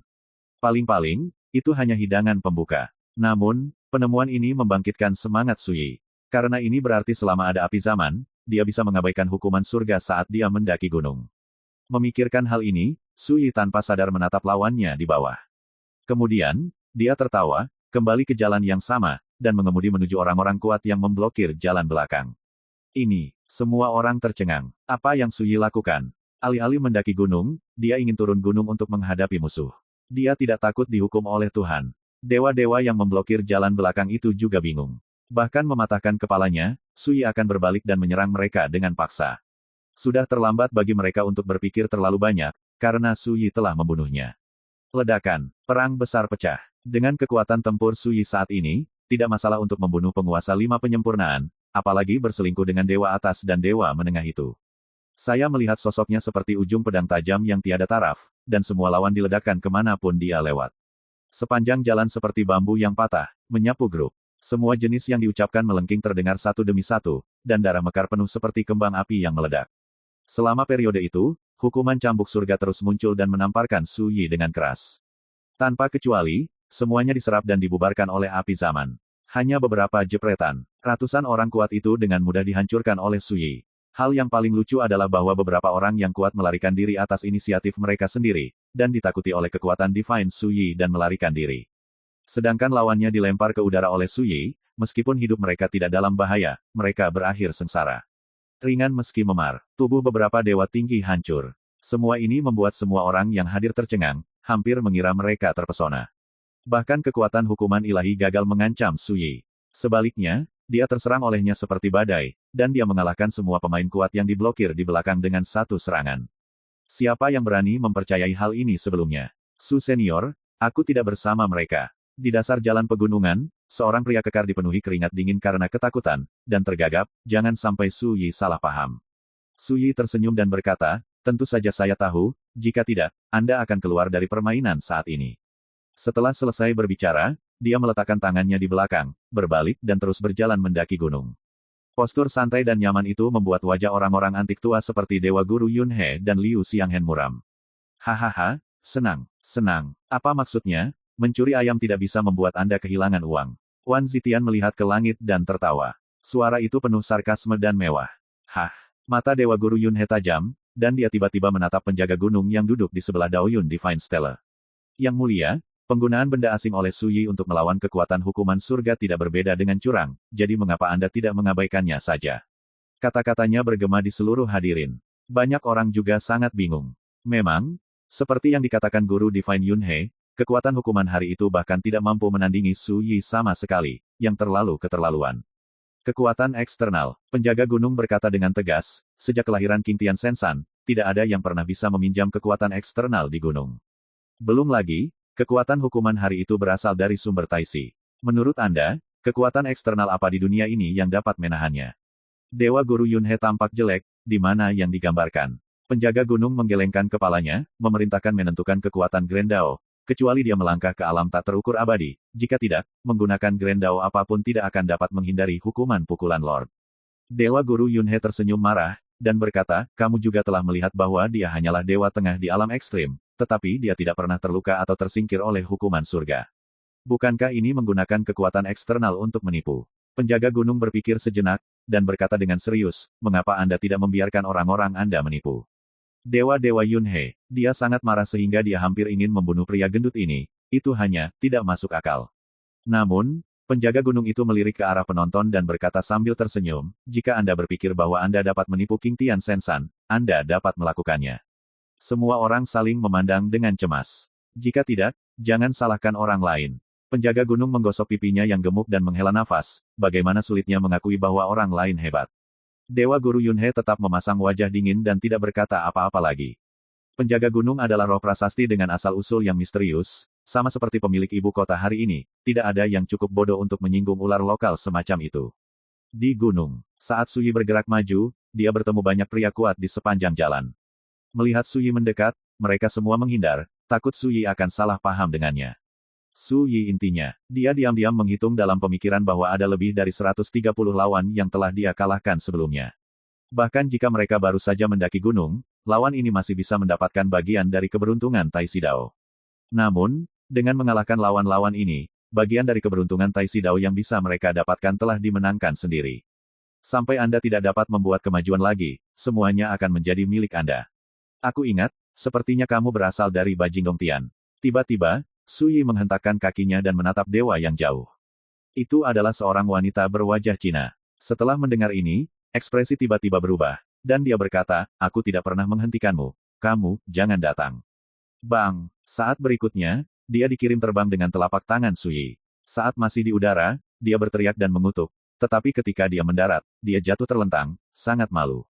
A: Paling-paling, itu hanya hidangan pembuka. Namun, penemuan ini membangkitkan semangat Sui. Karena ini berarti selama ada api zaman, dia bisa mengabaikan hukuman surga saat dia mendaki gunung. Memikirkan hal ini, Sui tanpa sadar menatap lawannya di bawah. Kemudian, dia tertawa, kembali ke jalan yang sama, dan mengemudi menuju orang-orang kuat yang memblokir jalan belakang. Ini, semua orang tercengang. Apa yang Sui lakukan? Alih-alih mendaki gunung, dia ingin turun gunung untuk menghadapi musuh. Dia tidak takut dihukum oleh Tuhan. Dewa-dewa yang memblokir jalan belakang itu juga bingung. Bahkan mematahkan kepalanya, Sui akan berbalik dan menyerang mereka dengan paksa. Sudah terlambat bagi mereka untuk berpikir terlalu banyak, karena Sui telah membunuhnya. Ledakan, perang besar pecah. Dengan kekuatan tempur Sui saat ini, tidak masalah untuk membunuh penguasa 5 penyempurnaan, apalagi berselingkuh dengan dewa atas dan dewa menengah itu. Saya melihat sosoknya seperti ujung pedang tajam yang tiada taraf, dan semua lawan diledakkan kemanapun dia lewat. Sepanjang jalan seperti bambu yang patah, menyapu grup. Semua jenis yang diucapkan melengking terdengar satu demi satu, dan darah mekar penuh seperti kembang api yang meledak. Selama periode itu, hukuman cambuk surga terus muncul dan menamparkan Sui dengan keras. Tanpa kecuali, semuanya diserap dan dibubarkan oleh api zaman. Hanya beberapa jepretan, ratusan orang kuat itu dengan mudah dihancurkan oleh Sui. Hal yang paling lucu adalah bahwa beberapa orang yang kuat melarikan diri atas inisiatif mereka sendiri, dan ditakuti oleh kekuatan Divine Sui dan melarikan diri. Sedangkan lawannya dilempar ke udara oleh Sui, meskipun hidup mereka tidak dalam bahaya, mereka berakhir sengsara. Ringan meski memar, tubuh beberapa dewa tinggi hancur. Semua ini membuat semua orang yang hadir tercengang, hampir mengira mereka terpesona. Bahkan kekuatan hukuman ilahi gagal mengancam Sui. Sebaliknya, dia terserang olehnya seperti badai, dan dia mengalahkan semua pemain kuat yang diblokir di belakang dengan satu serangan. Siapa yang berani mempercayai hal ini sebelumnya? Su senior, aku tidak bersama mereka. Di dasar jalan pegunungan, seorang pria kekar dipenuhi keringat dingin karena ketakutan, dan tergagap, jangan sampai Su Yi salah paham. Su Yi tersenyum dan berkata, tentu saja saya tahu, jika tidak, Anda akan keluar dari permainan saat ini. Setelah selesai berbicara, dia meletakkan tangannya di belakang, berbalik dan terus berjalan mendaki gunung. Postur santai dan nyaman itu membuat wajah orang-orang antik tua seperti Dewa Guru Yunhe dan Liu Xianghen muram. Hahaha, senang, senang. Apa maksudnya? Mencuri ayam tidak bisa membuat Anda kehilangan uang. Wan Zitian melihat ke langit dan tertawa. Suara itu penuh sarkasme dan mewah. Hah, mata Dewa Guru Yunhe tajam, dan dia tiba-tiba menatap penjaga gunung yang duduk di sebelah Daoyun Divine Stellar. Yang mulia, penggunaan benda asing oleh Su Yi untuk melawan kekuatan hukuman surga tidak berbeda dengan curang, jadi mengapa Anda tidak mengabaikannya saja? Kata-katanya bergema di seluruh hadirin. Banyak orang juga sangat bingung. Memang, seperti yang dikatakan Guru Divine Yunhe, kekuatan hukuman hari itu bahkan tidak mampu menandingi Su Yi sama sekali, yang terlalu keterlaluan. Kekuatan eksternal, penjaga gunung berkata dengan tegas, sejak kelahiran King Tian Sensan, tidak ada yang pernah bisa meminjam kekuatan eksternal di gunung. Belum lagi, kekuatan hukuman hari itu berasal dari sumber Taisi. Menurut Anda, kekuatan eksternal apa di dunia ini yang dapat menahannya? Dewa Guru Yunhe tampak jelek, di mana yang digambarkan. Penjaga gunung menggelengkan kepalanya, memerintahkan menentukan kekuatan Grendao, kecuali dia melangkah ke alam tak terukur abadi, jika tidak, menggunakan Grendao apapun tidak akan dapat menghindari hukuman pukulan Lord. Dewa Guru Yunhe tersenyum marah, dan berkata, kamu juga telah melihat bahwa dia hanyalah dewa tengah di alam ekstrim, tetapi dia tidak pernah terluka atau tersingkir oleh hukuman surga. Bukankah ini menggunakan kekuatan eksternal untuk menipu? Penjaga gunung berpikir sejenak, dan berkata dengan serius, mengapa Anda tidak membiarkan orang-orang Anda menipu? Dewa-dewa Yunhe, dia sangat marah sehingga dia hampir ingin membunuh pria gendut ini, itu hanya, tidak masuk akal. Namun, penjaga gunung itu melirik ke arah penonton dan berkata sambil tersenyum, jika Anda berpikir bahwa Anda dapat menipu King Tian Sensan, Anda dapat melakukannya. Semua orang saling memandang dengan cemas. Jika tidak, jangan salahkan orang lain. Penjaga gunung menggosok pipinya yang gemuk dan menghela nafas, bagaimana sulitnya mengakui bahwa orang lain hebat. Dewa Guru Yunhe tetap memasang wajah dingin dan tidak berkata apa-apa lagi. Penjaga gunung adalah roh prasasti dengan asal-usul yang misterius, sama seperti pemilik ibu kota hari ini, tidak ada yang cukup bodoh untuk menyinggung ular lokal semacam itu. Di gunung, saat Suyi bergerak maju, dia bertemu banyak pria kuat di sepanjang jalan. Melihat Suyi mendekat, mereka semua menghindar, takut Suyi akan salah paham dengannya. Suyi intinya, dia diam-diam menghitung dalam pemikiran bahwa ada lebih dari 130 lawan yang telah dia kalahkan sebelumnya. Bahkan jika mereka baru saja mendaki gunung, lawan ini masih bisa mendapatkan bagian dari keberuntungan Tai Sidao. Namun, dengan mengalahkan lawan-lawan ini, bagian dari keberuntungan Tai Sidao yang bisa mereka dapatkan telah dimenangkan sendiri. Sampai Anda tidak dapat membuat kemajuan lagi, semuanya akan menjadi milik Anda. Aku ingat, sepertinya kamu berasal dari Bajingdong Tian. Tiba-tiba, Suyi menghentakkan kakinya dan menatap dewa yang jauh. Itu adalah seorang wanita berwajah Cina. Setelah mendengar ini, ekspresi tiba-tiba berubah, dan dia berkata, aku tidak pernah menghentikanmu. Kamu, jangan datang. Bang! Saat berikutnya, dia dikirim terbang dengan telapak tangan Suyi. Saat masih di udara, dia berteriak dan mengutuk. Tetapi ketika dia mendarat, dia jatuh terlentang, sangat malu.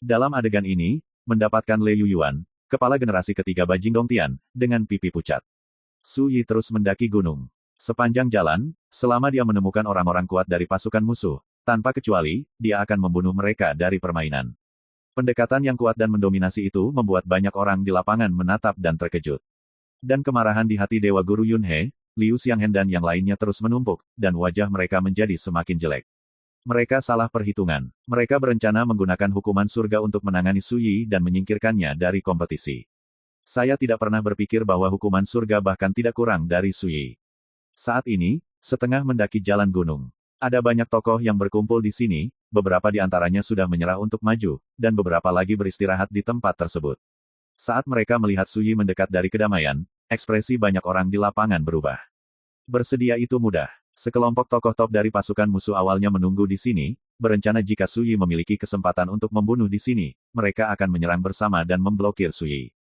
A: Dalam adegan ini, mendapatkan Le Yuyuan, kepala generasi ketiga Bajingdong Tian, dengan pipi pucat. Suyi terus mendaki gunung. Sepanjang jalan, selama dia menemukan orang-orang kuat dari pasukan musuh, tanpa kecuali, dia akan membunuh mereka dari permainan. Pendekatan yang kuat dan mendominasi itu membuat banyak orang di lapangan menatap dan terkejut. Dan kemarahan di hati Dewa Guru Yunhe, Liu Xianghen dan yang lainnya terus menumpuk, dan wajah mereka menjadi semakin jelek. Mereka salah perhitungan. Mereka berencana menggunakan hukuman surga untuk menangani Suyi dan menyingkirkannya dari kompetisi. Saya tidak pernah berpikir bahwa hukuman surga bahkan tidak kurang dari Suyi. Saat ini, setengah mendaki jalan gunung. Ada banyak tokoh yang berkumpul di sini, beberapa di antaranya sudah menyerah untuk maju, dan beberapa lagi beristirahat di tempat tersebut. Saat mereka melihat Suyi mendekat dari kedamaian, ekspresi banyak orang di lapangan berubah. Bersedia itu mudah. Sekelompok tokoh top dari pasukan musuh awalnya menunggu di sini, berencana jika Suyi memiliki kesempatan untuk membunuh di sini, mereka akan menyerang bersama dan memblokir Suyi.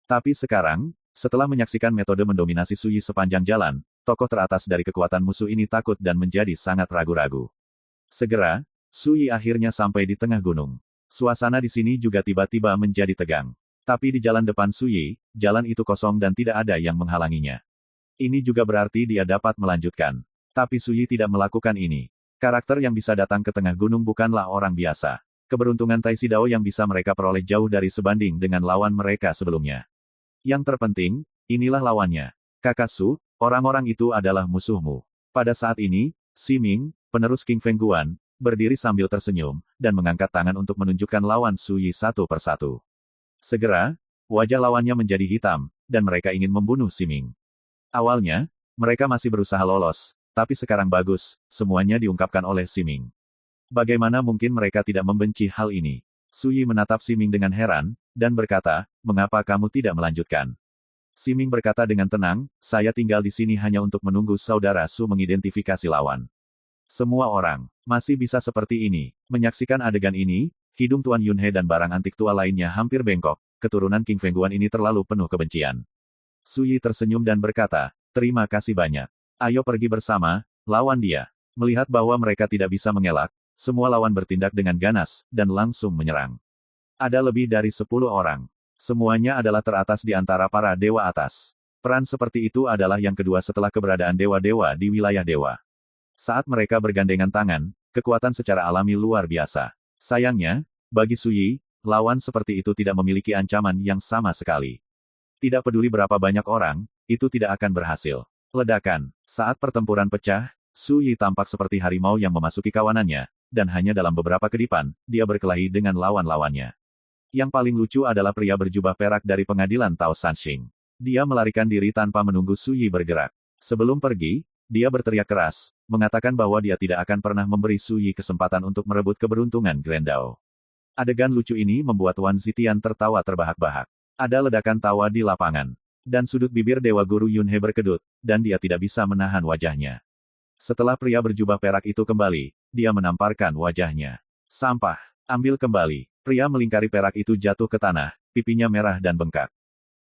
A: Tapi sekarang, setelah menyaksikan metode mendominasi Suyi sepanjang jalan, tokoh teratas dari kekuatan musuh ini takut dan menjadi sangat ragu-ragu. Segera, Suyi akhirnya sampai di tengah gunung. Suasana di sini juga tiba-tiba menjadi tegang. Tapi di jalan depan Suyi, jalan itu kosong dan tidak ada yang menghalanginya. Ini juga berarti dia dapat melanjutkan. Tapi Suyi tidak melakukan ini. Karakter yang bisa datang ke tengah gunung bukanlah orang biasa. Keberuntungan Tai Sidao yang bisa mereka peroleh jauh dari sebanding dengan lawan mereka sebelumnya. Yang terpenting, inilah lawannya. Kakak Su, orang-orang itu adalah musuhmu. Pada saat ini, Si Ming, penerus King Feng Guan, berdiri sambil tersenyum, dan mengangkat tangan untuk menunjukkan lawan Suyi satu persatu. Segera, wajah lawannya menjadi hitam, dan mereka ingin membunuh Si Ming. Awalnya, mereka masih berusaha lolos, tapi sekarang bagus, semuanya diungkapkan oleh Si Ming. Bagaimana mungkin mereka tidak membenci hal ini? Suyi menatap Si Ming dengan heran, dan berkata, mengapa kamu tidak melanjutkan? Si Ming berkata dengan tenang, saya tinggal di sini hanya untuk menunggu saudara Su mengidentifikasi lawan. Semua orang masih bisa seperti ini. Menyaksikan adegan ini, hidung Tuan Yunhe dan barang antik tua lainnya hampir bengkok, keturunan King Feng Guan ini terlalu penuh kebencian. Suyi tersenyum dan berkata, terima kasih banyak. Ayo pergi bersama, lawan dia. Melihat bahwa mereka tidak bisa mengelak, semua lawan bertindak dengan ganas, dan langsung menyerang. Ada lebih dari 10 orang. Semuanya adalah teratas di antara para dewa atas. Peran seperti itu adalah yang kedua setelah keberadaan dewa-dewa di wilayah dewa. Saat mereka bergandengan tangan, kekuatan secara alami luar biasa. Sayangnya, bagi Suyi, lawan seperti itu tidak memiliki ancaman yang sama sekali. Tidak peduli berapa banyak orang, itu tidak akan berhasil. Ledakan. Saat pertempuran pecah, Suyi tampak seperti harimau yang memasuki kawanannya, dan hanya dalam beberapa kedipan, dia berkelahi dengan lawan-lawannya. Yang paling lucu adalah pria berjubah perak dari pengadilan Tao Sanxing. Dia melarikan diri tanpa menunggu Suyi bergerak. Sebelum pergi, dia berteriak keras, mengatakan bahwa dia tidak akan pernah memberi Suyi kesempatan untuk merebut keberuntungan Grandao. Adegan lucu ini membuat Wan Zitian tertawa terbahak-bahak. Ada ledakan tawa di lapangan. Dan sudut bibir Dewa Guru Yunhe berkedut, dan dia tidak bisa menahan wajahnya. Setelah pria berjubah perak itu kembali, dia menamparkan wajahnya. Sampah. Ambil kembali. Pria melingkari perak itu jatuh ke tanah, pipinya merah dan bengkak.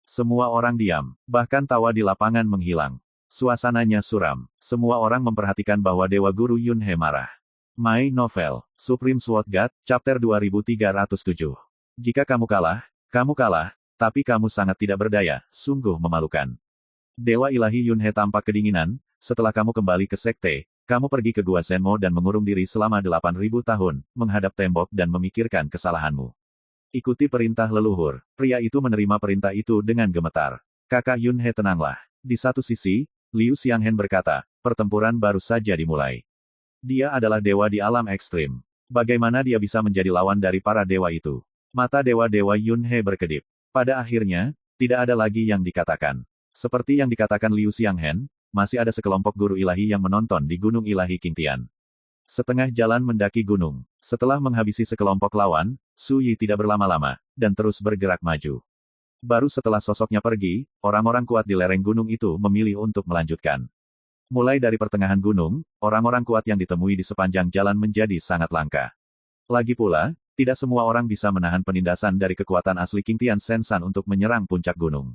A: Semua orang diam, bahkan tawa di lapangan menghilang. Suasananya suram. Semua orang memperhatikan bahwa Dewa Guru Yunhe marah. My Novel, Supreme Sword God, Chapter 2307. Jika kamu kalah, tapi kamu sangat tidak berdaya, sungguh memalukan. Dewa ilahi Yunhe tampak kedinginan, setelah kamu kembali ke sekte, kamu pergi ke Gua Zenmo dan mengurung diri selama 8.000 tahun, menghadap tembok dan memikirkan kesalahanmu. Ikuti perintah leluhur. Pria itu menerima perintah itu dengan gemetar. Kakak Yunhe, tenanglah. Di satu sisi, Liu Xianghen berkata, pertempuran baru saja dimulai. Dia adalah dewa di alam ekstrim. Bagaimana dia bisa menjadi lawan dari para dewa itu? Mata dewa-dewa Yunhe berkedip. Pada akhirnya, tidak ada lagi yang dikatakan. Seperti yang dikatakan Liu Xianghen, masih ada sekelompok guru ilahi yang menonton di Gunung Ilahi Qingtian. Setengah jalan mendaki gunung. Setelah menghabisi sekelompok lawan, Su Yi tidak berlama-lama, dan terus bergerak maju. Baru setelah sosoknya pergi, orang-orang kuat di lereng gunung itu memilih untuk melanjutkan. Mulai dari pertengahan gunung, orang-orang kuat yang ditemui di sepanjang jalan menjadi sangat langka. Lagi pula, tidak semua orang bisa menahan penindasan dari kekuatan asli Qingtian Sensan untuk menyerang puncak gunung.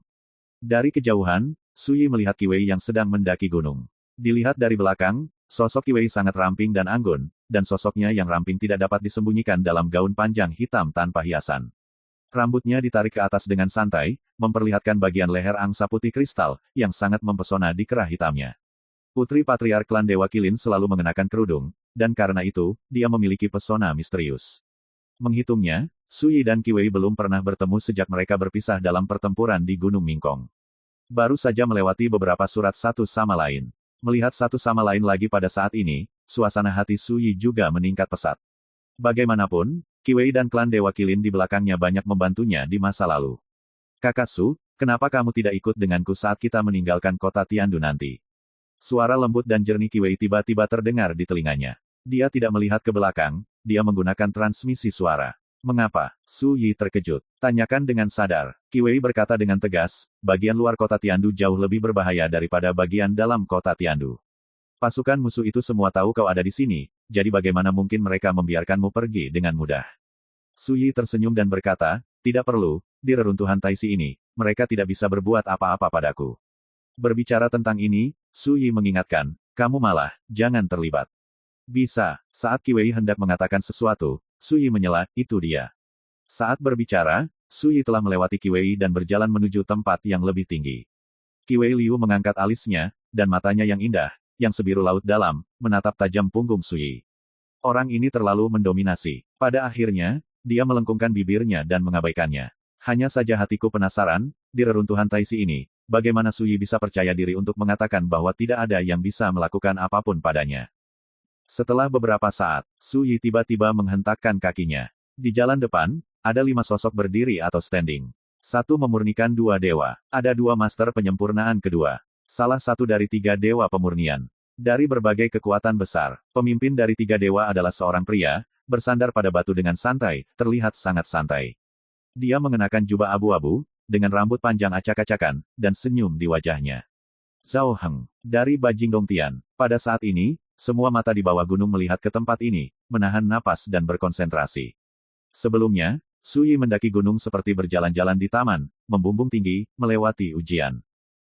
A: Dari kejauhan, Su Yi melihat Qi Wei yang sedang mendaki gunung. Dilihat dari belakang, sosok Qi Wei sangat ramping dan anggun, dan sosoknya yang ramping tidak dapat disembunyikan dalam gaun panjang hitam tanpa hiasan. Rambutnya ditarik ke atas dengan santai, memperlihatkan bagian leher angsa putih kristal, yang sangat mempesona di kerah hitamnya. Putri Patriark Klan Dewa Qilin selalu mengenakan kerudung, dan karena itu, dia memiliki pesona misterius. Menghitungnya, Su Yi dan Qi Wei belum pernah bertemu sejak mereka berpisah dalam pertempuran di Gunung Mingkong. Baru saja melewati beberapa surat satu sama lain. Melihat satu sama lain lagi pada saat ini, suasana hati Su Yi juga meningkat pesat. Bagaimanapun, Qi Wei dan klan Dewa Qilin di belakangnya banyak membantunya di masa lalu. Kakak Su, kenapa kamu tidak ikut denganku saat kita meninggalkan kota Tiandu nanti? Suara lembut dan jernih Qi Wei tiba-tiba terdengar di telinganya. Dia tidak melihat ke belakang, dia menggunakan transmisi suara. Mengapa? Su Yi terkejut. Tanyakan dengan sadar. Qi Wei berkata dengan tegas, bagian luar kota Tiandu jauh lebih berbahaya daripada bagian dalam kota Tiandu. Pasukan musuh itu semua tahu kau ada di sini, jadi bagaimana mungkin mereka membiarkanmu pergi dengan mudah? Su Yi tersenyum dan berkata, tidak perlu, di reruntuhan Taisi ini, mereka tidak bisa berbuat apa-apa padaku. Berbicara tentang ini, Su Yi mengingatkan, kamu malah, jangan terlibat. Bisa, saat Qi Wei hendak mengatakan sesuatu, Su Yi menyela, itu dia. Saat berbicara, Su Yi telah melewati Qi Wei dan berjalan menuju tempat yang lebih tinggi. Qi Wei Liu mengangkat alisnya, dan matanya yang indah, yang sebiru laut dalam, menatap tajam punggung Su Yi. Orang ini terlalu mendominasi. Pada akhirnya, dia melengkungkan bibirnya dan mengabaikannya. Hanya saja hatiku penasaran, di reruntuhan Taisi ini, bagaimana Su Yi bisa percaya diri untuk mengatakan bahwa tidak ada yang bisa melakukan apapun padanya. Setelah beberapa saat, Su Yi tiba-tiba menghentakkan kakinya. Di jalan depan, ada 5 sosok berdiri atau standing. Satu memurnikan 2 dewa. Ada 2 master penyempurnaan kedua. Salah satu dari 3 dewa pemurnian. Dari berbagai kekuatan besar, pemimpin dari 3 dewa adalah seorang pria, bersandar pada batu dengan santai, terlihat sangat santai. Dia mengenakan jubah abu-abu, dengan rambut panjang acak-acakan, dan senyum di wajahnya. Zhao Heng, dari Bajingdong Tian. Pada saat ini, semua mata di bawah gunung melihat ke tempat ini, menahan napas dan berkonsentrasi. Sebelumnya, Su Yi mendaki gunung seperti berjalan-jalan di taman, membumbung tinggi, melewati ujian.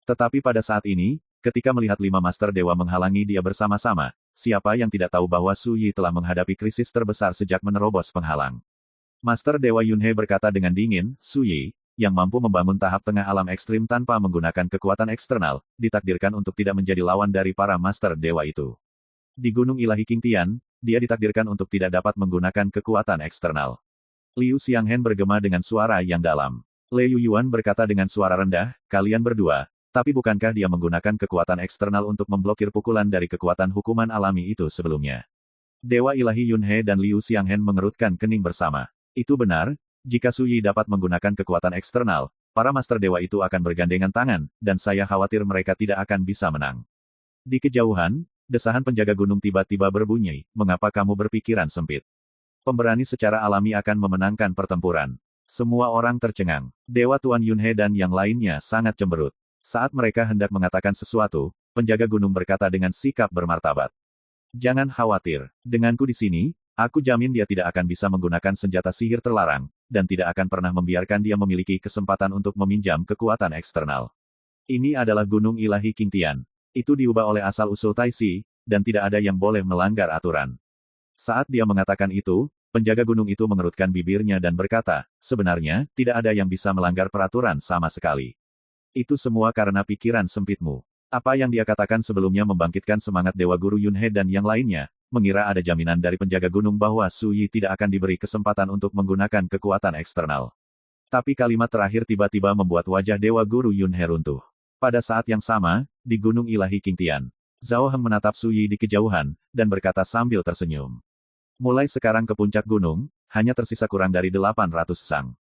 A: Tetapi pada saat ini, ketika melihat 5 master dewa menghalangi dia bersama-sama, siapa yang tidak tahu bahwa Su Yi telah menghadapi krisis terbesar sejak menerobos penghalang. Master Dewa Yunhe berkata dengan dingin, Su Yi, yang mampu membangun tahap tengah alam ekstrim tanpa menggunakan kekuatan eksternal, ditakdirkan untuk tidak menjadi lawan dari para master dewa itu. Di Gunung Ilahi Qingtian, dia ditakdirkan untuk tidak dapat menggunakan kekuatan eksternal. Liu Xianghen bergema dengan suara yang dalam. Le Yuyuan berkata dengan suara rendah, kalian berdua, tapi bukankah dia menggunakan kekuatan eksternal untuk memblokir pukulan dari kekuatan hukuman alami itu sebelumnya? Dewa Ilahi Yunhe dan Liu Xianghen mengerutkan kening bersama. Itu benar, jika Su Yi dapat menggunakan kekuatan eksternal, para master dewa itu akan bergandengan tangan, dan saya khawatir mereka tidak akan bisa menang. Di kejauhan, desahan penjaga gunung tiba-tiba berbunyi, mengapa kamu berpikiran sempit? Pemberani secara alami akan memenangkan pertempuran. Semua orang tercengang. Dewa Tuan Yunhe dan yang lainnya sangat cemberut. Saat mereka hendak mengatakan sesuatu, penjaga gunung berkata dengan sikap bermartabat. Jangan khawatir, denganku di sini, aku jamin dia tidak akan bisa menggunakan senjata sihir terlarang, dan tidak akan pernah membiarkan dia memiliki kesempatan untuk meminjam kekuatan eksternal. Ini adalah Gunung Ilahi Qingtian. Itu diubah oleh asal-usul Taisi, dan tidak ada yang boleh melanggar aturan. Saat dia mengatakan itu, penjaga gunung itu mengerutkan bibirnya dan berkata, sebenarnya, tidak ada yang bisa melanggar peraturan sama sekali. Itu semua karena pikiran sempitmu. Apa yang dia katakan sebelumnya membangkitkan semangat Dewa Guru Yunhe dan yang lainnya, mengira ada jaminan dari penjaga gunung bahwa Su Yi tidak akan diberi kesempatan untuk menggunakan kekuatan eksternal. Tapi kalimat terakhir tiba-tiba membuat wajah Dewa Guru Yunhe runtuh. Pada saat yang sama, di Gunung Ilahi Qingtian, Zhao Heng menatap Su Yi di kejauhan, dan berkata sambil tersenyum. Mulai sekarang ke puncak gunung, hanya tersisa kurang dari 800 sang.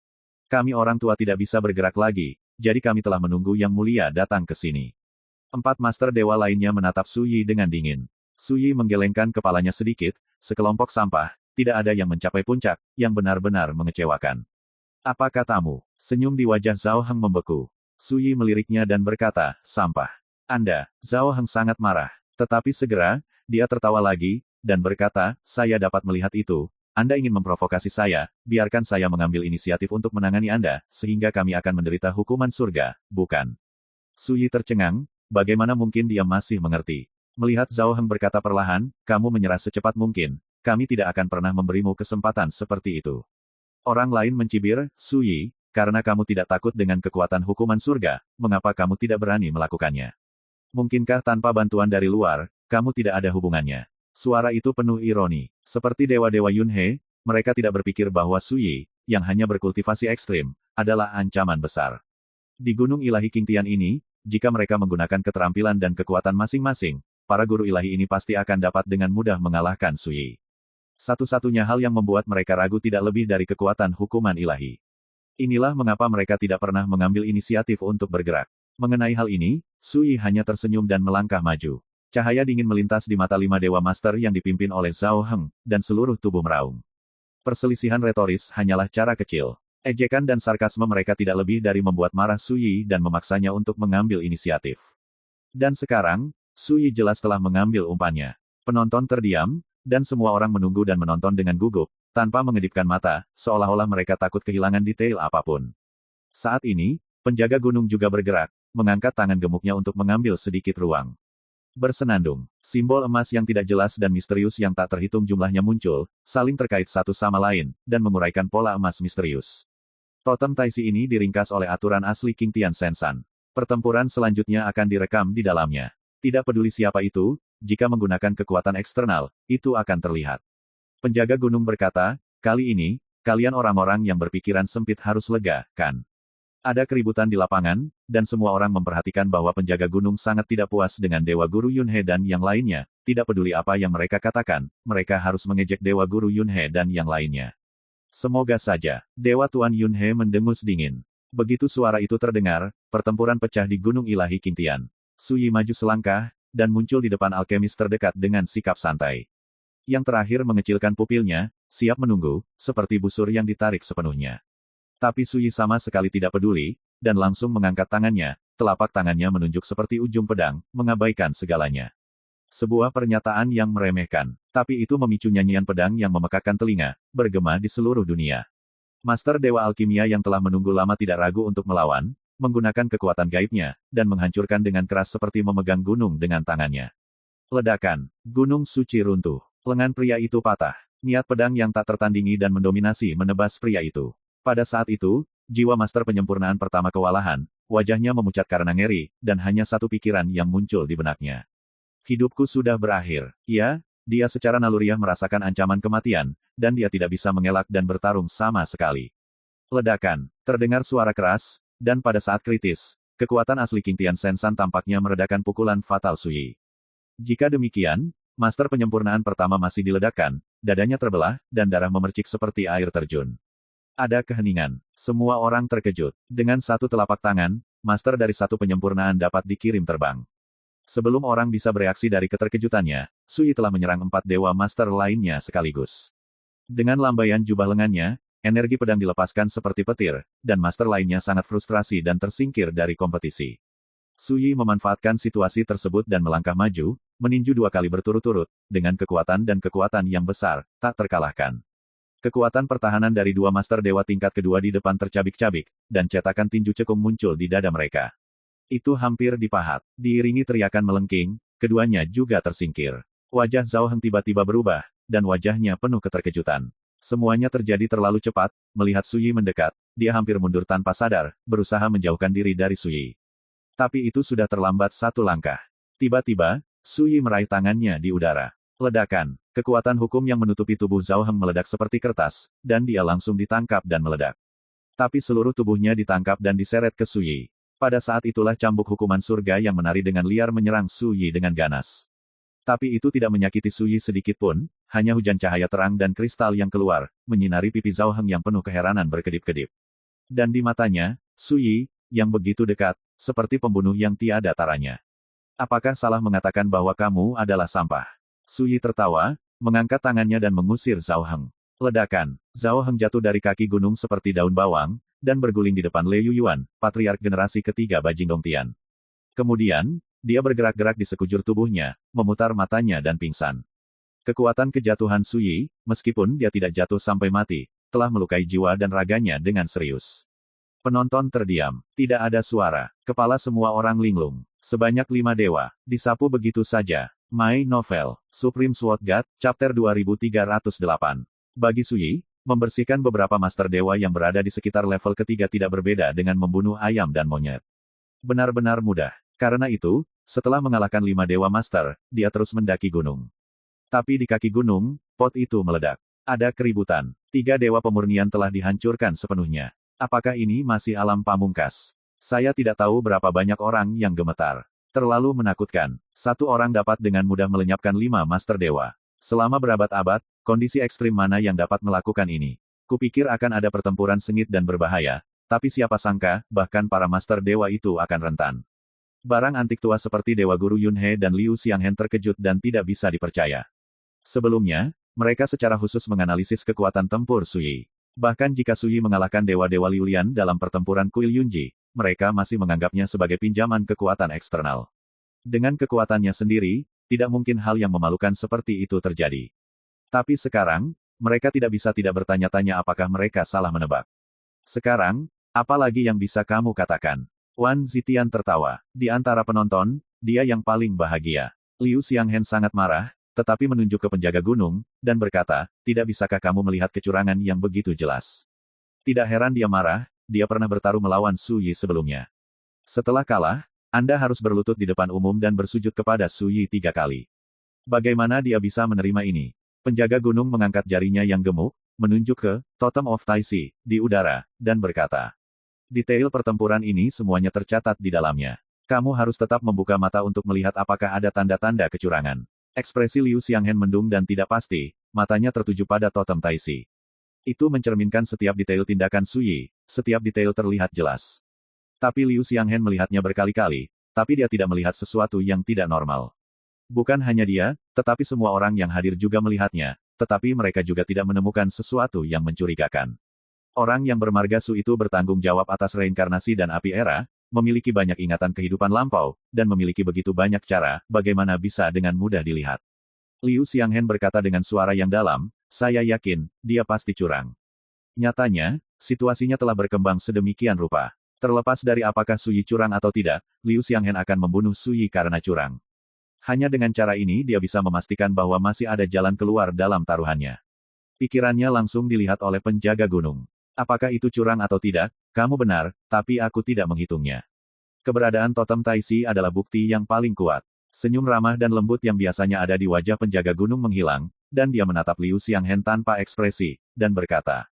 A: Kami orang tua tidak bisa bergerak lagi, jadi kami telah menunggu Yang Mulia datang ke sini. 4 master dewa lainnya menatap Su Yi dengan dingin. Su Yi menggelengkan kepalanya sedikit, sekelompok sampah, tidak ada yang mencapai puncak, yang benar-benar mengecewakan. Apa katamu? Senyum di wajah Zhao Heng membeku. Su Yi meliriknya dan berkata, sampah. Anda, Zhao Heng sangat marah. Tetapi segera, dia tertawa lagi, dan berkata, saya dapat melihat itu. Anda ingin memprovokasi saya, biarkan saya mengambil inisiatif untuk menangani Anda, sehingga kami akan menderita hukuman surga, bukan? Su Yi tercengang, bagaimana mungkin dia masih mengerti? Melihat Zhao Heng berkata perlahan, kamu menyerah secepat mungkin, kami tidak akan pernah memberimu kesempatan seperti itu. Orang lain mencibir, Su Yi, karena kamu tidak takut dengan kekuatan hukuman surga, mengapa kamu tidak berani melakukannya? Mungkinkah tanpa bantuan dari luar, kamu tidak ada hubungannya? Suara itu penuh ironi. Seperti dewa-dewa Yunhe, mereka tidak berpikir bahwa Su Yi, yang hanya berkultivasi ekstrim, adalah ancaman besar. Di Gunung Ilahi Qingtian ini, jika mereka menggunakan keterampilan dan kekuatan masing-masing, para guru ilahi ini pasti akan dapat dengan mudah mengalahkan Su Yi. Satu-satunya hal yang membuat mereka ragu tidak lebih dari kekuatan hukuman ilahi. Inilah mengapa mereka tidak pernah mengambil inisiatif untuk bergerak. Mengenai hal ini, Su Yi hanya tersenyum dan melangkah maju. Cahaya dingin melintas di mata 5 dewa master yang dipimpin oleh Zhao Heng, dan seluruh tubuh meraung. Perselisihan retoris hanyalah cara kecil. Ejekan dan sarkasme mereka tidak lebih dari membuat marah Su Yi dan memaksanya untuk mengambil inisiatif. Dan sekarang, Su Yi jelas telah mengambil umpannya. Penonton terdiam, dan semua orang menunggu dan menonton dengan gugup, tanpa mengedipkan mata, seolah-olah mereka takut kehilangan detail apapun. Saat ini, penjaga gunung juga bergerak, mengangkat tangan gemuknya untuk mengambil sedikit ruang. Bersenandung, simbol emas yang tidak jelas dan misterius yang tak terhitung jumlahnya muncul, saling terkait satu sama lain, dan menguraikan pola emas misterius. Totem Taisi ini diringkas oleh aturan asli Qingtian Sensan. Pertempuran selanjutnya akan direkam di dalamnya. Tidak peduli siapa itu, jika menggunakan kekuatan eksternal, itu akan terlihat. Penjaga gunung berkata, kali ini, kalian orang-orang yang berpikiran sempit harus lega, kan? Ada keributan di lapangan, dan semua orang memperhatikan bahwa penjaga gunung sangat tidak puas dengan Dewa Guru Yunhe dan yang lainnya, tidak peduli apa yang mereka katakan, mereka harus mengejek Dewa Guru Yunhe dan yang lainnya. Semoga saja, Dewa Tuan Yunhe mendengus dingin. Begitu suara itu terdengar, pertempuran pecah di Gunung Ilahi Qingtian. Su Yi maju selangkah, dan muncul di depan alkemis terdekat dengan sikap santai. Yang terakhir mengecilkan pupilnya, siap menunggu, seperti busur yang ditarik sepenuhnya. Tapi Su Yi sama sekali tidak peduli, dan langsung mengangkat tangannya, telapak tangannya menunjuk seperti ujung pedang, mengabaikan segalanya. Sebuah pernyataan yang meremehkan, tapi itu memicu nyanyian pedang yang memekakkan telinga, bergema di seluruh dunia. Master Dewa Alkimia yang telah menunggu lama tidak ragu untuk melawan, menggunakan kekuatan gaibnya, dan menghancurkan dengan keras seperti memegang gunung dengan tangannya. Ledakan, gunung suci runtuh, lengan pria itu patah, niat pedang yang tak tertandingi dan mendominasi menebas pria itu. Pada saat itu, jiwa master penyempurnaan pertama kewalahan, wajahnya memucat karena ngeri, dan hanya satu pikiran yang muncul di benaknya. Hidupku sudah berakhir. Ya, dia secara naluriah merasakan ancaman kematian, dan dia tidak bisa mengelak dan bertarung sama sekali. Ledakan, terdengar suara keras, dan pada saat kritis, kekuatan asli Qingtian Sensan tampaknya meredakan pukulan fatal Su Yi. Jika demikian, master penyempurnaan pertama masih diledakkan, dadanya terbelah, dan darah memercik seperti air terjun. Ada keheningan. Semua orang terkejut. Dengan satu telapak tangan, master dari satu penyempurnaan dapat dikirim terbang. Sebelum orang bisa bereaksi dari keterkejutannya, Su Yi telah menyerang 4 dewa master lainnya sekaligus. Dengan lambaian jubah lengannya, energi pedang dilepaskan seperti petir, dan master lainnya sangat frustrasi dan tersingkir dari kompetisi. Su Yi memanfaatkan situasi tersebut dan melangkah maju, meninju 2 kali berturut-turut, dengan kekuatan dan kekuatan yang besar, tak terkalahkan. Kekuatan pertahanan dari 2 master dewa tingkat kedua di depan tercabik-cabik, dan cetakan tinju cekung muncul di dada mereka. Itu hampir dipahat. Diiringi teriakan melengking, keduanya juga tersingkir. Wajah Zhao Heng tiba-tiba berubah, dan wajahnya penuh keterkejutan. Semuanya terjadi terlalu cepat, melihat Su Yi mendekat, dia hampir mundur tanpa sadar, berusaha menjauhkan diri dari Su Yi. Tapi itu sudah terlambat satu langkah. Tiba-tiba, Su Yi meraih tangannya di udara. Ledakan. Kekuatan hukum yang menutupi tubuh Zhao Heng meledak seperti kertas, dan dia langsung ditangkap dan meledak. Tapi seluruh tubuhnya ditangkap dan diseret ke Su Yi. Pada saat itulah cambuk hukuman surga yang menari dengan liar menyerang Su Yi dengan ganas. Tapi itu tidak menyakiti Su Yi sedikit pun, hanya hujan cahaya terang dan kristal yang keluar, menyinari pipi Zhao Heng yang penuh keheranan berkedip-kedip. Dan di matanya, Su Yi, yang begitu dekat, seperti pembunuh yang tiada taranya. Apakah salah mengatakan bahwa kamu adalah sampah? Su Yi tertawa, mengangkat tangannya dan mengusir Zhao Heng. Ledakan. Zhao Heng jatuh dari kaki gunung seperti daun bawang, dan berguling di depan Lei Yuyuan, patriark generasi ketiga Bajing Dongtian. Kemudian, dia bergerak-gerak di sekujur tubuhnya, memutar matanya dan pingsan. Kekuatan kejatuhan Su Yi, meskipun dia tidak jatuh sampai mati, telah melukai jiwa dan raganya dengan serius. Penonton terdiam. Tidak ada suara. Kepala semua orang linglung. Sebanyak 5 dewa. Disapu begitu saja. My Novel. Supreme Sword God, Chapter 2308. Bagi Su Yi, membersihkan beberapa master dewa yang berada di sekitar level ketiga tidak berbeda dengan membunuh ayam dan monyet. Benar-benar mudah. Karena itu, setelah mengalahkan 5 dewa master, dia terus mendaki gunung. Tapi di kaki gunung, pot itu meledak. Ada keributan. 3 dewa pemurnian telah dihancurkan sepenuhnya. Apakah ini masih alam pamungkas? Saya tidak tahu berapa banyak orang yang gemetar. Terlalu menakutkan. Satu orang dapat dengan mudah melenyapkan 5 master dewa. Selama berabad-abad, kondisi ekstrim mana yang dapat melakukan ini? Kupikir akan ada pertempuran sengit dan berbahaya, tapi siapa sangka, bahkan para master dewa itu akan rentan. Barang antik tua seperti Dewa Guru Yunhe dan Liu Xianghen terkejut dan tidak bisa dipercaya. Sebelumnya, mereka secara khusus menganalisis kekuatan tempur Su Yi. Bahkan jika Su Yi mengalahkan dewa-dewa Liulian dalam pertempuran Kuil Yunji, mereka masih menganggapnya sebagai pinjaman kekuatan eksternal. Dengan kekuatannya sendiri, tidak mungkin hal yang memalukan seperti itu terjadi. Tapi sekarang, mereka tidak bisa tidak bertanya-tanya apakah mereka salah menebak. Sekarang, apa lagi yang bisa kamu katakan? Wan Zitian tertawa. Di antara penonton, dia yang paling bahagia. Liu Xianghen sangat marah, tetapi menunjuk ke penjaga gunung, dan berkata, tidak bisakah kamu melihat kecurangan yang begitu jelas? Tidak heran dia marah, dia pernah bertaruh melawan Su Yi sebelumnya. Setelah kalah, Anda harus berlutut di depan umum dan bersujud kepada Su Yi 3 kali. Bagaimana dia bisa menerima ini? Penjaga gunung mengangkat jarinya yang gemuk, menunjuk ke Totem of Taisi di udara, dan berkata, detail pertempuran ini semuanya tercatat di dalamnya. Kamu harus tetap membuka mata untuk melihat apakah ada tanda-tanda kecurangan. Ekspresi Liu Xianghen mendung dan tidak pasti, matanya tertuju pada Totem Taisi. Itu mencerminkan setiap detail tindakan Su Yi, setiap detail terlihat jelas. Tapi Liu Xianghen melihatnya berkali-kali, tapi dia tidak melihat sesuatu yang tidak normal. Bukan hanya dia, tetapi semua orang yang hadir juga melihatnya, tetapi mereka juga tidak menemukan sesuatu yang mencurigakan. Orang yang bermarga Su itu bertanggung jawab atas reinkarnasi dan api era, memiliki banyak ingatan kehidupan lampau, dan memiliki begitu banyak cara, bagaimana bisa dengan mudah dilihat. Liu Xianghen berkata dengan suara yang dalam, saya yakin, dia pasti curang. Nyatanya, situasinya telah berkembang sedemikian rupa. Terlepas dari apakah Su Yi curang atau tidak, Liu Xianghen akan membunuh Su Yi karena curang. Hanya dengan cara ini dia bisa memastikan bahwa masih ada jalan keluar dalam taruhannya. Pikirannya langsung dilihat oleh penjaga gunung. Apakah itu curang atau tidak, kamu benar, tapi aku tidak menghitungnya. Keberadaan Totem Taisi adalah bukti yang paling kuat. Senyum ramah dan lembut yang biasanya ada di wajah penjaga gunung menghilang, dan dia menatap Liu Xianghen tanpa ekspresi, dan berkata,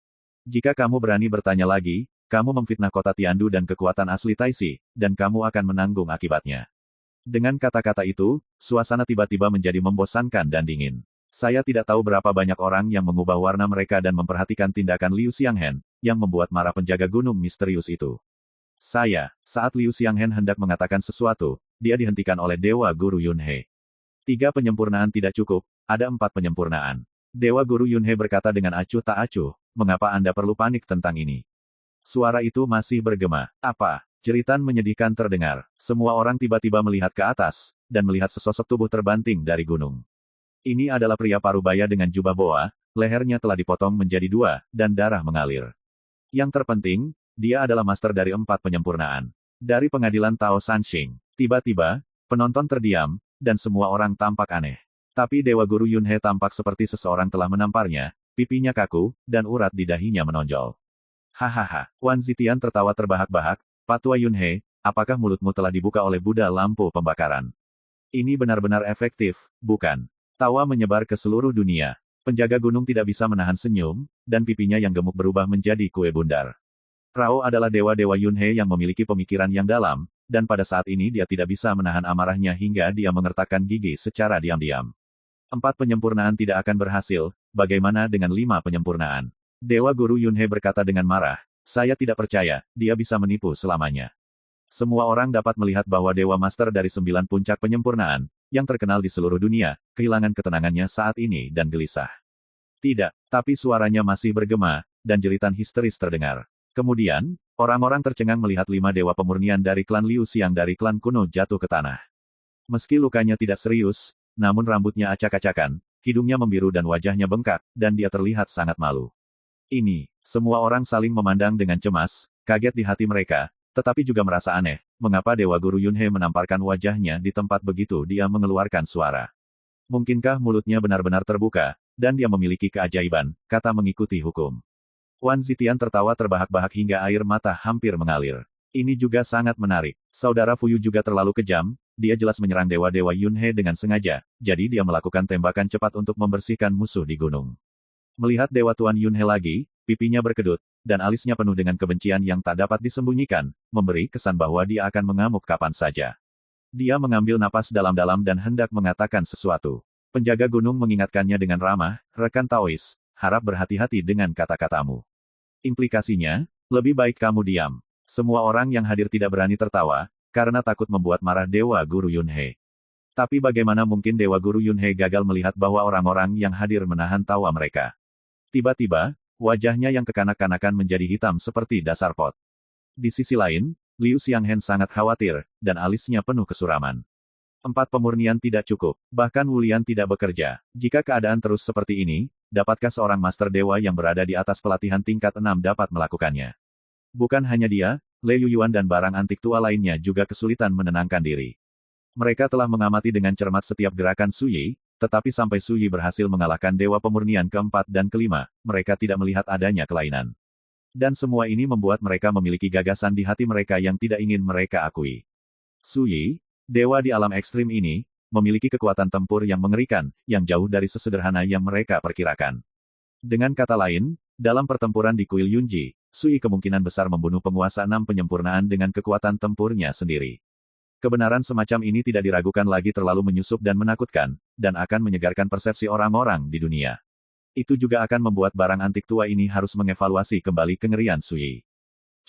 A: jika kamu berani bertanya lagi, kamu memfitnah kota Tiandu dan kekuatan asli Taisi, dan kamu akan menanggung akibatnya. Dengan kata-kata itu, suasana tiba-tiba menjadi membosankan dan dingin. Saya tidak tahu berapa banyak orang yang mengubah warna mereka dan memperhatikan tindakan Liu Xianghen, yang membuat marah penjaga gunung misterius itu. Saat Liu Xianghen hendak mengatakan sesuatu, dia dihentikan oleh Dewa Guru Yunhe. 3 penyempurnaan tidak cukup, ada 4 penyempurnaan. Dewa Guru Yunhe berkata dengan acuh tak acuh, mengapa Anda perlu panik tentang ini? Suara itu masih bergema. Apa? Jeritan menyedihkan terdengar. Semua orang tiba-tiba melihat ke atas, dan melihat sesosok tubuh terbanting dari gunung. Ini adalah pria parubaya dengan jubah boa, lehernya telah dipotong menjadi 2, dan darah mengalir. Yang terpenting, dia adalah master dari 4 penyempurnaan. Dari pengadilan Tao Sanxing. Tiba-tiba, penonton terdiam, dan semua orang tampak aneh. Tapi Dewa Guru Yunhe tampak seperti seseorang telah menamparnya, pipinya kaku, dan urat di dahinya menonjol. Hahaha, Wan Zitian tertawa terbahak-bahak, Patua Yunhe, apakah mulutmu telah dibuka oleh Buddha lampu pembakaran? Ini benar-benar efektif, bukan? Tawa menyebar ke seluruh dunia. Penjaga gunung tidak bisa menahan senyum, dan pipinya yang gemuk berubah menjadi kue bundar. Rao adalah dewa-dewa Yunhe yang memiliki pemikiran yang dalam, dan pada saat ini dia tidak bisa menahan amarahnya hingga dia mengertakkan gigi secara diam-diam. 4 penyempurnaan tidak akan berhasil, bagaimana dengan 5 penyempurnaan? Dewa Guru Yunhe berkata dengan marah, saya tidak percaya, dia bisa menipu selamanya. Semua orang dapat melihat bahwa Dewa Master dari 9 puncak penyempurnaan, yang terkenal di seluruh dunia, kehilangan ketenangannya saat ini dan gelisah. Tidak, tapi suaranya masih bergema, dan jeritan histeris terdengar. Kemudian, orang-orang tercengang melihat 5 dewa pemurnian dari klan Liu Xiang dari klan kuno jatuh ke tanah. Meski lukanya tidak serius, namun rambutnya acak-acakan, hidungnya membiru dan wajahnya bengkak, dan dia terlihat sangat malu. Ini, semua orang saling memandang dengan cemas, kaget di hati mereka, tetapi juga merasa aneh, mengapa Dewa Guru Yunhe menamparkan wajahnya di tempat begitu dia mengeluarkan suara. Mungkinkah mulutnya benar-benar terbuka, dan dia memiliki keajaiban, kata mengikuti hukum. Wan Zitian tertawa terbahak-bahak hingga air mata hampir mengalir. Ini juga sangat menarik. Saudara Fuyu juga terlalu kejam, dia jelas menyerang dewa-dewa Yunhe dengan sengaja, jadi dia melakukan tembakan cepat untuk membersihkan musuh di gunung. Melihat Dewa Tuan Yunhe lagi, pipinya berkedut, dan alisnya penuh dengan kebencian yang tak dapat disembunyikan, memberi kesan bahwa dia akan mengamuk kapan saja. Dia mengambil napas dalam-dalam dan hendak mengatakan sesuatu. Penjaga gunung mengingatkannya dengan ramah, rekan Taois, harap berhati-hati dengan kata-katamu. Implikasinya, lebih baik kamu diam. Semua orang yang hadir tidak berani tertawa, karena takut membuat marah Dewa Guru Yunhe. Tapi bagaimana mungkin Dewa Guru Yunhe gagal melihat bahwa orang-orang yang hadir menahan tawa mereka. Tiba-tiba, wajahnya yang kekanak-kanakan menjadi hitam seperti dasar pot. Di sisi lain, Liu Xianghen sangat khawatir, dan alisnya penuh kesuraman. 4 pemurnian tidak cukup, bahkan Wulian tidak bekerja. Jika keadaan terus seperti ini, dapatkah seorang Master Dewa yang berada di atas pelatihan tingkat 6 dapat melakukannya? Bukan hanya dia, Le Yuyuan dan barang antik tua lainnya juga kesulitan menenangkan diri. Mereka telah mengamati dengan cermat setiap gerakan Su Yi, tetapi sampai Su Yi berhasil mengalahkan Dewa Pemurnian keempat dan kelima, mereka tidak melihat adanya kelainan. Dan semua ini membuat mereka memiliki gagasan di hati mereka yang tidak ingin mereka akui. Su Yi, dewa di alam ekstrim ini, memiliki kekuatan tempur yang mengerikan, yang jauh dari sesederhana yang mereka perkirakan. Dengan kata lain, dalam pertempuran di Kuil Yunji, Su Yi kemungkinan besar membunuh penguasa 6 penyempurnaan dengan kekuatan tempurnya sendiri. Kebenaran semacam ini tidak diragukan lagi terlalu menyusup dan menakutkan, dan akan menyegarkan persepsi orang-orang di dunia. Itu juga akan membuat barang antik tua ini harus mengevaluasi kembali kengerian Su Yi.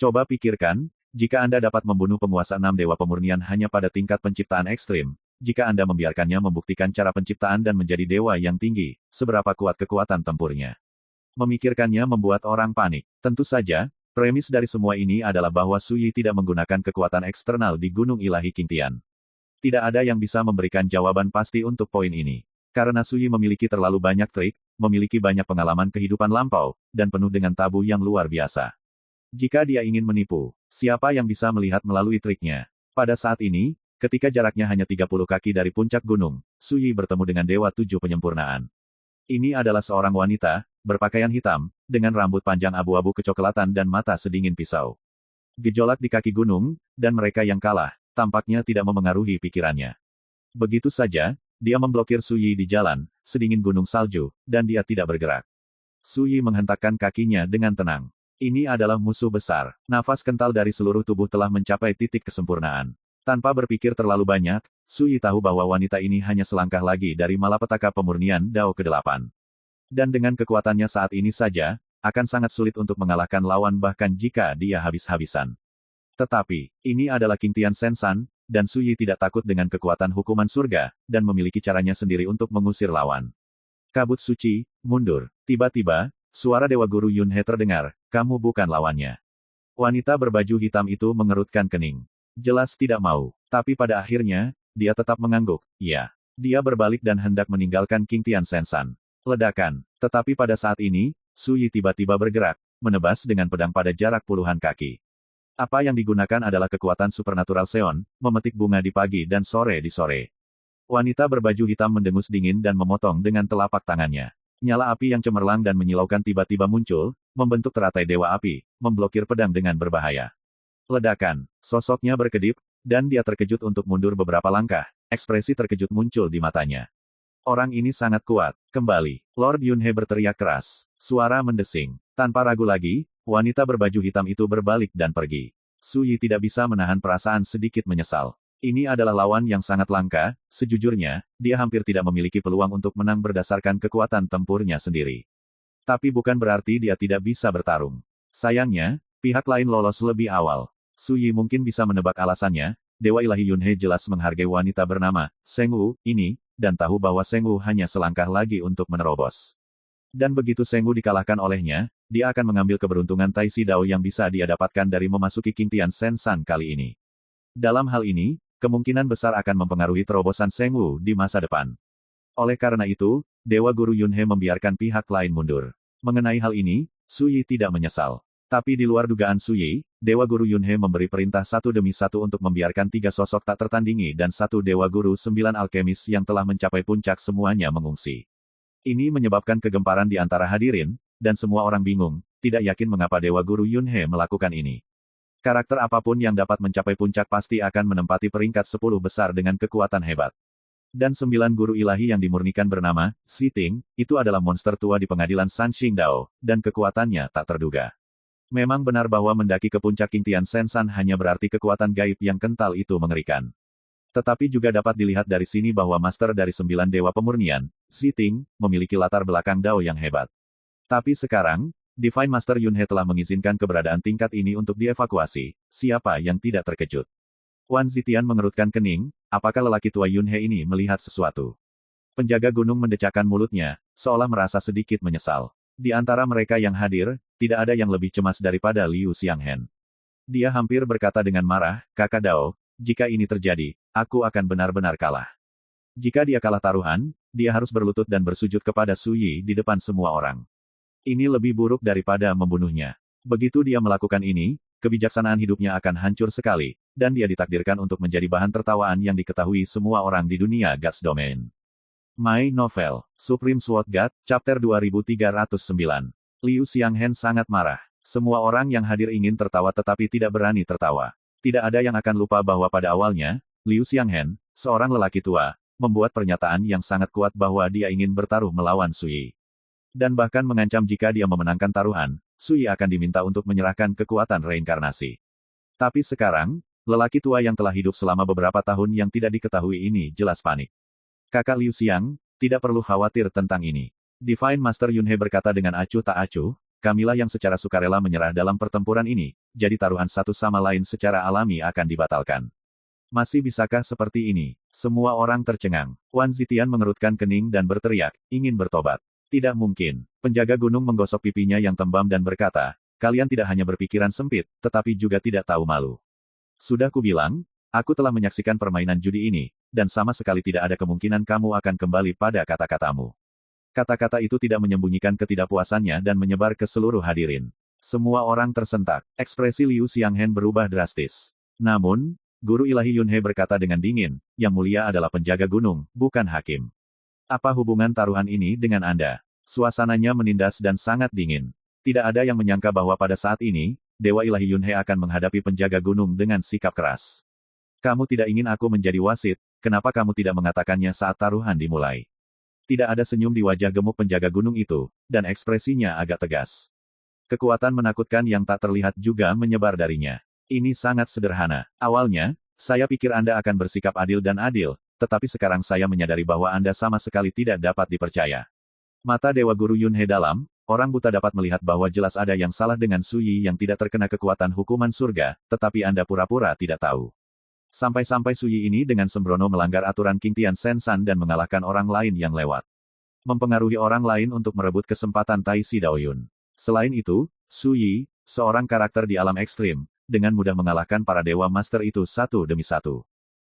A: Coba pikirkan, jika Anda dapat membunuh penguasa 6 dewa pemurnian hanya pada tingkat penciptaan ekstrim, jika Anda membiarkannya membuktikan cara penciptaan dan menjadi dewa yang tinggi, seberapa kuat kekuatan tempurnya. Memikirkannya membuat orang panik. Tentu saja, premis dari semua ini adalah bahwa Su Yi tidak menggunakan kekuatan eksternal di Gunung Ilahi Qingtian. Tidak ada yang bisa memberikan jawaban pasti untuk poin ini. Karena Su Yi memiliki terlalu banyak trik, memiliki banyak pengalaman kehidupan lampau, dan penuh dengan tabu yang luar biasa. Jika dia ingin menipu, siapa yang bisa melihat melalui triknya? Pada saat ini, ketika jaraknya hanya 30 kaki dari puncak gunung, Su Yi bertemu dengan Dewa 7 penyempurnaan. Ini adalah seorang wanita, berpakaian hitam, dengan rambut panjang abu-abu kecoklatan dan mata sedingin pisau. Gejolak di kaki gunung, dan mereka yang kalah, tampaknya tidak memengaruhi pikirannya. Begitu saja, dia memblokir Su Yi di jalan, sedingin gunung salju, dan dia tidak bergerak. Su Yi menghentakkan kakinya dengan tenang. Ini adalah musuh besar. Nafas kental dari seluruh tubuh telah mencapai titik kesempurnaan. Tanpa berpikir terlalu banyak, Su Yi tahu bahwa wanita ini hanya selangkah lagi dari malapetaka pemurnian Dao ke-8. Dan dengan kekuatannya saat ini saja, akan sangat sulit untuk mengalahkan lawan bahkan jika dia habis-habisan. Tetapi, ini adalah Qingtian Sensan, dan Su Yi tidak takut dengan kekuatan hukuman surga, dan memiliki caranya sendiri untuk mengusir lawan. Kabut suci, mundur. Tiba-tiba, suara Dewa Guru Yunhe terdengar, kamu bukan lawannya. Wanita berbaju hitam itu mengerutkan kening. Jelas tidak mau, tapi pada akhirnya, dia tetap mengangguk, ya. Dia berbalik dan hendak meninggalkan Qingtian Sensan. Ledakan. Tetapi pada saat ini, Su Yi tiba-tiba bergerak, menebas dengan pedang pada jarak puluhan kaki. Apa yang digunakan adalah kekuatan supernatural Seon, memetik bunga di pagi dan sore di sore. Wanita berbaju hitam mendengus dingin dan memotong dengan telapak tangannya. Nyala api yang cemerlang dan menyilaukan tiba-tiba muncul, membentuk teratai dewa api, memblokir pedang dengan berbahaya. Ledakan. Sosoknya berkedip, dan dia terkejut untuk mundur beberapa langkah. Ekspresi terkejut muncul di matanya. Orang ini sangat kuat. Kembali. Lord Yunhe berteriak keras. Suara mendesing. Tanpa ragu lagi, wanita berbaju hitam itu berbalik dan pergi. Su Yi tidak bisa menahan perasaan sedikit menyesal. Ini adalah lawan yang sangat langka, sejujurnya, dia hampir tidak memiliki peluang untuk menang berdasarkan kekuatan tempurnya sendiri. Tapi bukan berarti dia tidak bisa bertarung. Sayangnya, pihak lain lolos lebih awal. Su Yi mungkin bisa menebak alasannya, Dewa Ilahi Yunhe jelas menghargai wanita bernama Seng Wu ini, dan tahu bahwa Seng Wu hanya selangkah lagi untuk menerobos. Dan begitu Seng Wu dikalahkan olehnya, dia akan mengambil keberuntungan Tai Si Dao yang bisa dia dapatkan dari memasuki King Tian Sen San kali ini. Dalam hal ini, kemungkinan besar akan mempengaruhi terobosan Seng Wu di masa depan. Oleh karena itu, Dewa Guru Yunhe membiarkan pihak lain mundur. Mengenai hal ini, Su Yi tidak menyesal. Tapi di luar dugaan Su Yi, Dewa Guru Yunhe memberi perintah satu demi satu untuk membiarkan 3 sosok tak tertandingi dan 1 Dewa Guru 9 alkemis yang telah mencapai puncak semuanya mengungsi. Ini menyebabkan kegemparan di antara hadirin, dan semua orang bingung, tidak yakin mengapa Dewa Guru Yunhe melakukan ini. Karakter apapun yang dapat mencapai puncak pasti akan menempati peringkat 10 besar dengan kekuatan hebat. Dan 9 guru ilahi yang dimurnikan bernama Si Ting, itu adalah monster tua di pengadilan San Xing Dao, dan kekuatannya tak terduga. Memang benar bahwa mendaki ke puncak King Tian Sen San hanya berarti kekuatan gaib yang kental itu mengerikan. Tetapi juga dapat dilihat dari sini bahwa master dari 9 dewa pemurnian, Si Ting, memiliki latar belakang Dao yang hebat. Tapi sekarang, Divine Master Yunhe telah mengizinkan keberadaan tingkat ini untuk dievakuasi, siapa yang tidak terkejut? Wan Zitian mengerutkan kening, apakah lelaki tua Yunhe ini melihat sesuatu? Penjaga gunung mendecakkan mulutnya, seolah merasa sedikit menyesal. Di antara mereka yang hadir, tidak ada yang lebih cemas daripada Liu Xianghen. Dia hampir berkata dengan marah, Kakak Dao, jika ini terjadi, aku akan benar-benar kalah. Jika dia kalah taruhan, dia harus berlutut dan bersujud kepada Su Yi di depan semua orang. Ini lebih buruk daripada membunuhnya. Begitu dia melakukan ini, kebijaksanaan hidupnya akan hancur sekali, dan dia ditakdirkan untuk menjadi bahan tertawaan yang diketahui semua orang di dunia Gods Domain. My Novel, Supreme Sword God, Chapter 2309. Liu Xianghen sangat marah. Semua orang yang hadir ingin tertawa tetapi tidak berani tertawa. Tidak ada yang akan lupa bahwa pada awalnya, Liu Xianghen, seorang lelaki tua, membuat pernyataan yang sangat kuat bahwa dia ingin bertaruh melawan Su Yi. Dan bahkan mengancam jika dia memenangkan taruhan, Su Yi akan diminta untuk menyerahkan kekuatan reinkarnasi. Tapi sekarang, lelaki tua yang telah hidup selama beberapa tahun yang tidak diketahui ini jelas panik. Kakak Liu Xiang, tidak perlu khawatir tentang ini. Divine Master Yunhe berkata dengan acuh tak acuh, kamilah yang secara sukarela menyerah dalam pertempuran ini, jadi taruhan satu sama lain secara alami akan dibatalkan. Masih bisakah seperti ini? Semua orang tercengang. Wan Zitian mengerutkan kening dan berteriak, ingin bertobat. Tidak mungkin. Penjaga gunung menggosok pipinya yang tembam dan berkata, kalian tidak hanya berpikiran sempit, tetapi juga tidak tahu malu. Sudah kubilang, aku telah menyaksikan permainan judi ini, dan sama sekali tidak ada kemungkinan kamu akan kembali pada kata-katamu. Kata-kata itu tidak menyembunyikan ketidakpuasannya dan menyebar ke seluruh hadirin. Semua orang tersentak. Ekspresi Liu Xianghen berubah drastis. Namun, Guru Ilahi Yunhe berkata dengan dingin, yang mulia adalah penjaga gunung, bukan hakim. Apa hubungan taruhan ini dengan Anda? Suasananya menindas dan sangat dingin. Tidak ada yang menyangka bahwa pada saat ini, Dewa Ilahi Yunhe akan menghadapi penjaga gunung dengan sikap keras. Kamu tidak ingin aku menjadi wasit, kenapa kamu tidak mengatakannya saat taruhan dimulai? Tidak ada senyum di wajah gemuk penjaga gunung itu, dan ekspresinya agak tegas. Kekuatan menakutkan yang tak terlihat juga menyebar darinya. Ini sangat sederhana. Awalnya, saya pikir Anda akan bersikap adil dan adil, tetapi sekarang saya menyadari bahwa Anda sama sekali tidak dapat dipercaya. Mata Dewa Guru Yunhe dalam, orang buta dapat melihat bahwa jelas ada yang salah dengan Su Yi yang tidak terkena kekuatan hukuman surga, tetapi Anda pura-pura tidak tahu. Sampai-sampai Su Yi ini dengan sembrono melanggar aturan King Tian Sen San dan mengalahkan orang lain yang lewat. Mempengaruhi orang lain untuk merebut kesempatan Tai Si Daoyun. Selain itu, Su Yi, seorang karakter di alam ekstrim, dengan mudah mengalahkan para dewa master itu satu demi satu.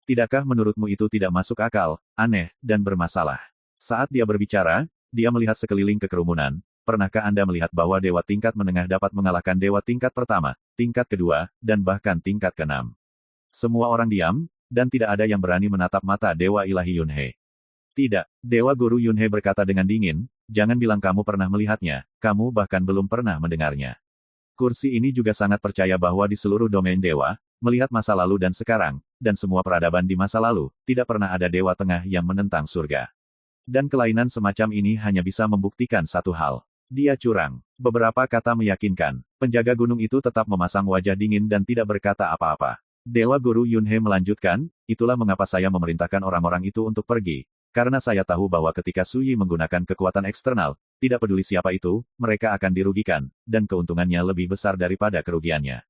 A: Tidakkah menurutmu itu tidak masuk akal, aneh, dan bermasalah? Saat dia berbicara, dia melihat sekeliling ke kerumunan. Pernahkah Anda melihat bahwa dewa tingkat menengah dapat mengalahkan dewa tingkat pertama, tingkat kedua, dan bahkan tingkat keenam? Semua orang diam, dan tidak ada yang berani menatap mata Dewa Ilahi Yunhe. Tidak, Dewa Guru Yunhe berkata dengan dingin, jangan bilang kamu pernah melihatnya, kamu bahkan belum pernah mendengarnya. Kursi ini juga sangat percaya bahwa di seluruh domain dewa, melihat masa lalu dan sekarang, dan semua peradaban di masa lalu, tidak pernah ada dewa tengah yang menentang surga. Dan kelainan semacam ini hanya bisa membuktikan satu hal. Dia curang. Beberapa kata meyakinkan. Penjaga gunung itu tetap memasang wajah dingin dan tidak berkata apa-apa. Dewa Guru Yunhe melanjutkan, itulah mengapa saya memerintahkan orang-orang itu untuk pergi. Karena saya tahu bahwa ketika Suyi menggunakan kekuatan eksternal, tidak peduli siapa itu, mereka akan dirugikan, dan keuntungannya lebih besar daripada kerugiannya.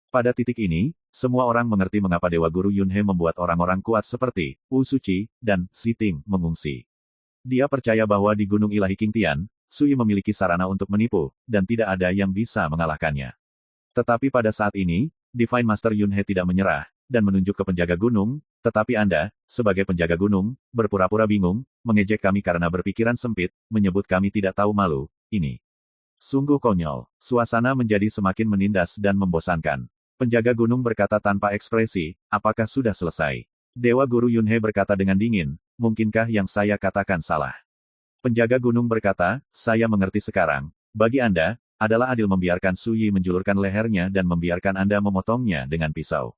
A: Pada titik ini, semua orang mengerti mengapa Dewa Guru Yunhe membuat orang-orang kuat seperti Wu Suci dan Si Ting mengungsi. Dia percaya bahwa di Gunung Ilahi Qingtian, Suyi memiliki sarana untuk menipu, dan tidak ada yang bisa mengalahkannya. Tetapi pada saat ini, Divine Master Yunhe tidak menyerah, dan menunjuk ke penjaga gunung, tetapi Anda, sebagai penjaga gunung, berpura-pura bingung, mengejek kami karena berpikiran sempit, menyebut kami tidak tahu malu, ini. Sungguh konyol. Suasana menjadi semakin menindas dan membosankan. Penjaga gunung berkata tanpa ekspresi, apakah sudah selesai? Dewa Guru Yunhe berkata dengan dingin, mungkinkah yang saya katakan salah? Penjaga gunung berkata, saya mengerti sekarang. Bagi Anda, adalah adil membiarkan Suyi menjulurkan lehernya dan membiarkan Anda memotongnya dengan pisau.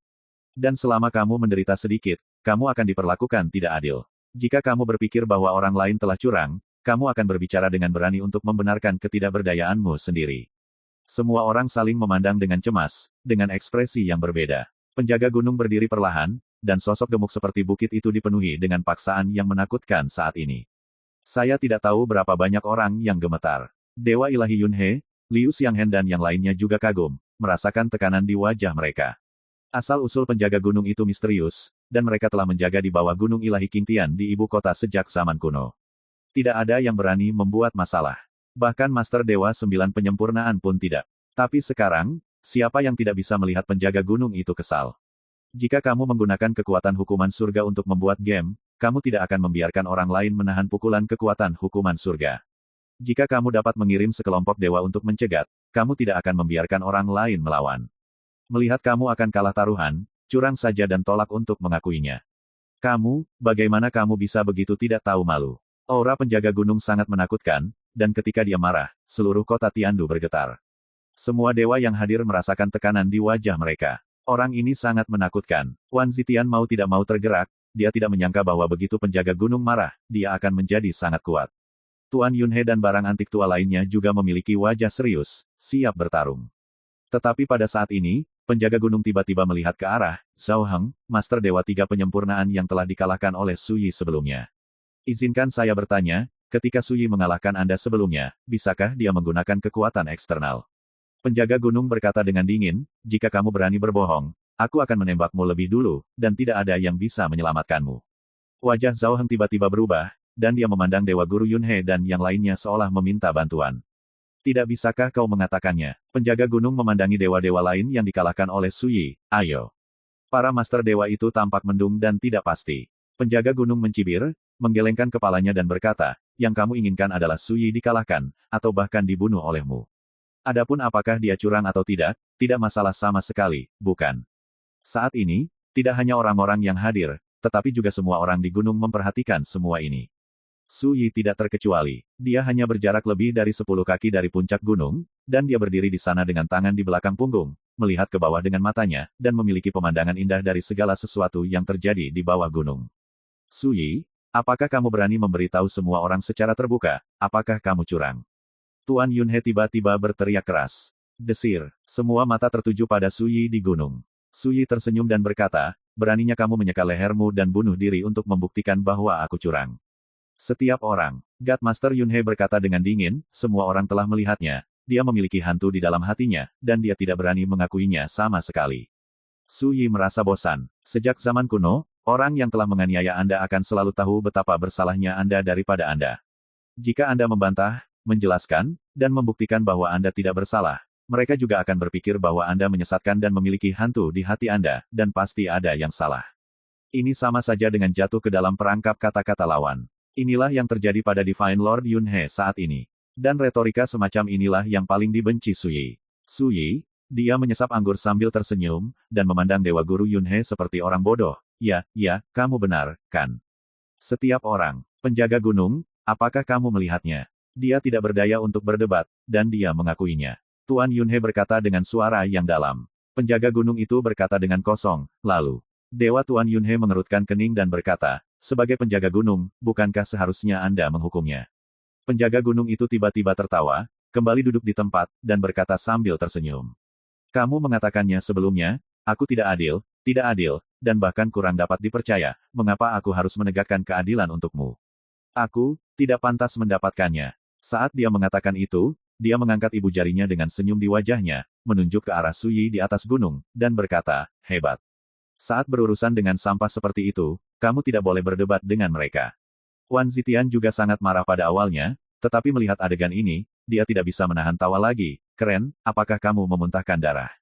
A: Dan selama kamu menderita sedikit, kamu akan diperlakukan tidak adil. Jika kamu berpikir bahwa orang lain telah curang, kamu akan berbicara dengan berani untuk membenarkan ketidakberdayaanmu sendiri. Semua orang saling memandang dengan cemas, dengan ekspresi yang berbeda. Penjaga gunung berdiri perlahan, dan sosok gemuk seperti bukit itu dipenuhi dengan paksaan yang menakutkan saat ini. Saya tidak tahu berapa banyak orang yang gemetar. Dewa Ilahi Yunhe, Liu Xianghen dan yang lainnya juga kagum, merasakan tekanan di wajah mereka. Asal-usul penjaga gunung itu misterius, dan mereka telah menjaga di bawah Gunung Ilahi Qingtian di ibu kota sejak zaman kuno. Tidak ada yang berani membuat masalah. Bahkan Master Dewa 9 penyempurnaan pun tidak. Tapi sekarang, siapa yang tidak bisa melihat penjaga gunung itu kesal? Jika kamu menggunakan kekuatan hukuman surga untuk membuat game, kamu tidak akan membiarkan orang lain menahan pukulan kekuatan hukuman surga. Jika kamu dapat mengirim sekelompok dewa untuk mencegat, kamu tidak akan membiarkan orang lain melawan. Melihat kamu akan kalah taruhan, curang saja dan tolak untuk mengakuinya. Kamu, bagaimana kamu bisa begitu tidak tahu malu? Aura penjaga gunung sangat menakutkan, dan ketika dia marah, seluruh kota Tiandu bergetar. Semua dewa yang hadir merasakan tekanan di wajah mereka. Orang ini sangat menakutkan. Wan Zitian mau tidak mau tergerak, dia tidak menyangka bahwa begitu penjaga gunung marah, dia akan menjadi sangat kuat. Tuan Yunhe dan barang antik tua lainnya juga memiliki wajah serius, siap bertarung. Tetapi pada saat ini, penjaga gunung tiba-tiba melihat ke arah Zhao Heng, Master Dewa 3 penyempurnaan yang telah dikalahkan oleh Suyi sebelumnya. Izinkan saya bertanya, ketika Suyi mengalahkan Anda sebelumnya, bisakah dia menggunakan kekuatan eksternal? Penjaga gunung berkata dengan dingin, jika kamu berani berbohong, aku akan menembakmu lebih dulu, dan tidak ada yang bisa menyelamatkanmu. Wajah Zhao Heng tiba-tiba berubah, dan dia memandang Dewa Guru Yunhe dan yang lainnya seolah meminta bantuan. Tidak bisakah kau mengatakannya? Penjaga gunung memandangi dewa-dewa lain yang dikalahkan oleh Suyi, ayo. Para master dewa itu tampak mendung dan tidak pasti. Penjaga gunung mencibir, menggelengkan kepalanya dan berkata, yang kamu inginkan adalah Suyi dikalahkan, atau bahkan dibunuh olehmu. Adapun apakah dia curang atau tidak masalah sama sekali, bukan? Saat ini, tidak hanya orang-orang yang hadir, tetapi juga semua orang di gunung memperhatikan semua ini. Suyi tidak terkecuali. Dia hanya berjarak lebih dari 10 kaki dari puncak gunung, dan dia berdiri di sana dengan tangan di belakang punggung, melihat ke bawah dengan matanya, dan memiliki pemandangan indah dari segala sesuatu yang terjadi di bawah gunung. Suyi, apakah kamu berani memberitahu semua orang secara terbuka, apakah kamu curang? Tuan Yunhe tiba-tiba berteriak keras. Desir, semua mata tertuju pada Suyi di gunung. Suyi tersenyum dan berkata, beraninya kamu menyeka lehermu dan bunuh diri untuk membuktikan bahwa aku curang. Setiap orang. God Master Yunhe berkata dengan dingin, semua orang telah melihatnya, dia memiliki hantu di dalam hatinya, dan dia tidak berani mengakuinya sama sekali. Suyi merasa bosan. Sejak zaman kuno, orang yang telah menganiaya Anda akan selalu tahu betapa bersalahnya Anda daripada Anda. Jika Anda membantah, menjelaskan, dan membuktikan bahwa Anda tidak bersalah, mereka juga akan berpikir bahwa Anda menyesatkan dan memiliki hantu di hati Anda, dan pasti ada yang salah. Ini sama saja dengan jatuh ke dalam perangkap kata-kata lawan. Inilah yang terjadi pada Divine Lord Yunhe saat ini. Dan retorika semacam inilah yang paling dibenci Suyi. Suyi, dia menyesap anggur sambil tersenyum, dan memandang Dewa Guru Yunhe seperti orang bodoh. Ya, kamu benar, kan? Setiap orang. Penjaga gunung, apakah kamu melihatnya? Dia tidak berdaya untuk berdebat, dan dia mengakuinya. Tuan Yunhe berkata dengan suara yang dalam. Penjaga gunung itu berkata dengan kosong, lalu. Dewa Tuan Yunhe mengerutkan kening dan berkata, sebagai penjaga gunung, bukankah seharusnya Anda menghukumnya? Penjaga gunung itu tiba-tiba tertawa, kembali duduk di tempat, dan berkata sambil tersenyum. Kamu mengatakannya sebelumnya, aku tidak adil, dan bahkan kurang dapat dipercaya, mengapa aku harus menegakkan keadilan untukmu? Aku, tidak pantas mendapatkannya. Saat dia mengatakan itu, dia mengangkat ibu jarinya dengan senyum di wajahnya, menunjuk ke arah Suyi di atas gunung, dan berkata, hebat. Saat berurusan dengan sampah seperti itu, kamu tidak boleh berdebat dengan mereka. Wan Zitian juga sangat marah pada awalnya, tetapi melihat adegan ini, dia tidak bisa menahan tawa lagi. Keren, apakah kamu memuntahkan darah?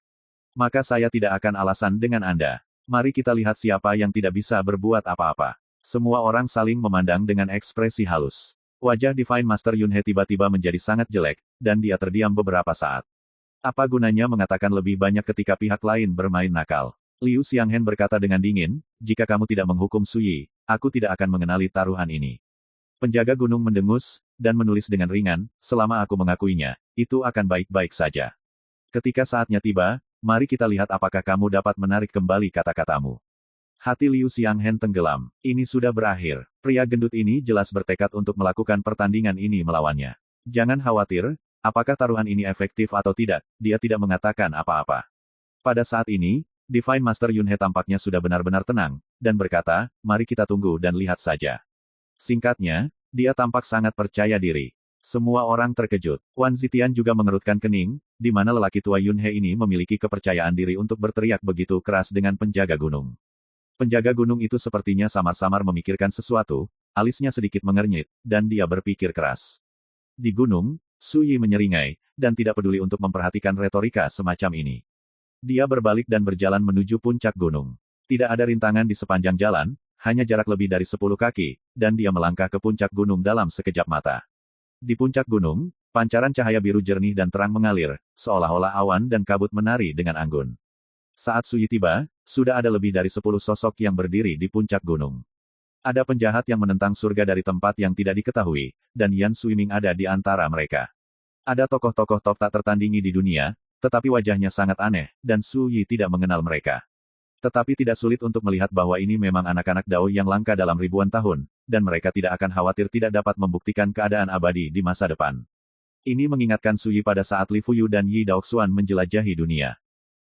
A: Maka saya tidak akan alasan dengan Anda. Mari kita lihat siapa yang tidak bisa berbuat apa-apa. Semua orang saling memandang dengan ekspresi halus. Wajah Divine Master Yunhe tiba-tiba menjadi sangat jelek, dan dia terdiam beberapa saat. Apa gunanya mengatakan lebih banyak ketika pihak lain bermain nakal? Liu Xianghen berkata dengan dingin, jika kamu tidak menghukum Suyi, aku tidak akan mengenali taruhan ini. Penjaga gunung mendengus, dan menulis dengan ringan, selama aku mengakuinya, itu akan baik-baik saja. Ketika saatnya tiba, mari kita lihat apakah kamu dapat menarik kembali kata-katamu. Hati Liu Xianghen tenggelam. Ini sudah berakhir. Pria gendut ini jelas bertekad untuk melakukan pertandingan ini melawannya. Jangan khawatir, apakah taruhan ini efektif atau tidak, dia tidak mengatakan apa-apa. Pada saat ini, Divine Master Yunhe tampaknya sudah benar-benar tenang, dan berkata, mari kita tunggu dan lihat saja. Singkatnya, dia tampak sangat percaya diri. Semua orang terkejut. Wan Zitian juga mengerutkan kening, di mana lelaki tua Yunhe ini memiliki kepercayaan diri untuk berteriak begitu keras dengan penjaga gunung. Penjaga gunung itu sepertinya samar-samar memikirkan sesuatu, alisnya sedikit mengernyit, dan dia berpikir keras. Di gunung, Suyi menyeringai, dan tidak peduli untuk memperhatikan retorika semacam ini. Dia berbalik dan berjalan menuju puncak gunung. Tidak ada rintangan di sepanjang jalan, hanya jarak lebih dari 10 kaki, dan dia melangkah ke puncak gunung dalam sekejap mata. Di puncak gunung, pancaran cahaya biru jernih dan terang mengalir, seolah-olah awan dan kabut menari dengan anggun. Saat Suyi tiba, sudah ada lebih dari 10 sosok yang berdiri di puncak gunung. Ada penjahat yang menentang surga dari tempat yang tidak diketahui, dan Yan Suiming ada di antara mereka. Ada tokoh-tokoh top tak tertandingi di dunia, tetapi wajahnya sangat aneh, dan Suyi tidak mengenal mereka. Tetapi tidak sulit untuk melihat bahwa ini memang anak-anak Dao yang langka dalam ribuan tahun, dan mereka tidak akan khawatir tidak dapat membuktikan keadaan abadi di masa depan. Ini mengingatkan Suyi pada saat Li Fuyu dan Yi Daoxuan menjelajahi dunia.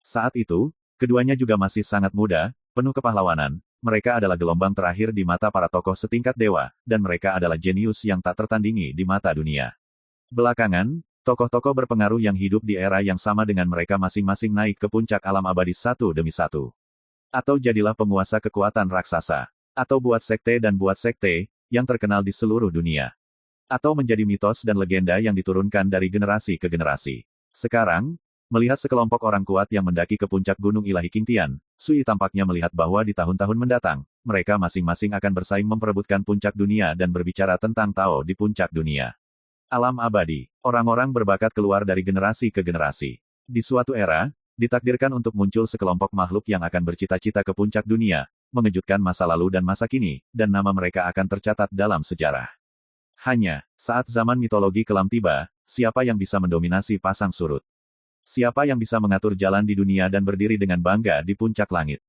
A: Saat itu, keduanya juga masih sangat muda, penuh kepahlawanan, mereka adalah gelombang terakhir di mata para tokoh setingkat dewa, dan mereka adalah jenius yang tak tertandingi di mata dunia. Belakangan, tokoh-tokoh berpengaruh yang hidup di era yang sama dengan mereka masing-masing naik ke puncak alam abadi satu demi satu. Atau jadilah penguasa kekuatan raksasa. Atau buat sekte, yang terkenal di seluruh dunia. Atau menjadi mitos dan legenda yang diturunkan dari generasi ke generasi. Sekarang, melihat sekelompok orang kuat yang mendaki ke puncak gunung ilahi Qingtian, Suyi tampaknya melihat bahwa di tahun-tahun mendatang, mereka masing-masing akan bersaing memperebutkan puncak dunia dan berbicara tentang Tao di puncak dunia. Alam abadi, orang-orang berbakat keluar dari generasi ke generasi. Di suatu era, ditakdirkan untuk muncul sekelompok makhluk yang akan bercita-cita ke puncak dunia, mengejutkan masa lalu dan masa kini, dan nama mereka akan tercatat dalam sejarah. Hanya, saat zaman mitologi kelam tiba, siapa yang bisa mendominasi pasang surut? Siapa yang bisa mengatur jalan di dunia dan berdiri dengan bangga di puncak langit?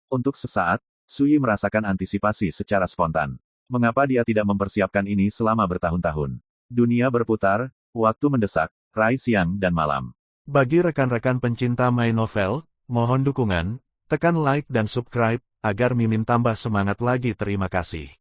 A: Untuk sesaat, Suyi merasakan antisipasi secara spontan. Mengapa dia tidak mempersiapkan ini selama bertahun-tahun? Dunia berputar, waktu mendesak, raih siang dan malam. Bagi rekan-rekan pencinta My Novel, mohon dukungan, tekan like dan subscribe, agar Mimin tambah semangat lagi. Terima kasih.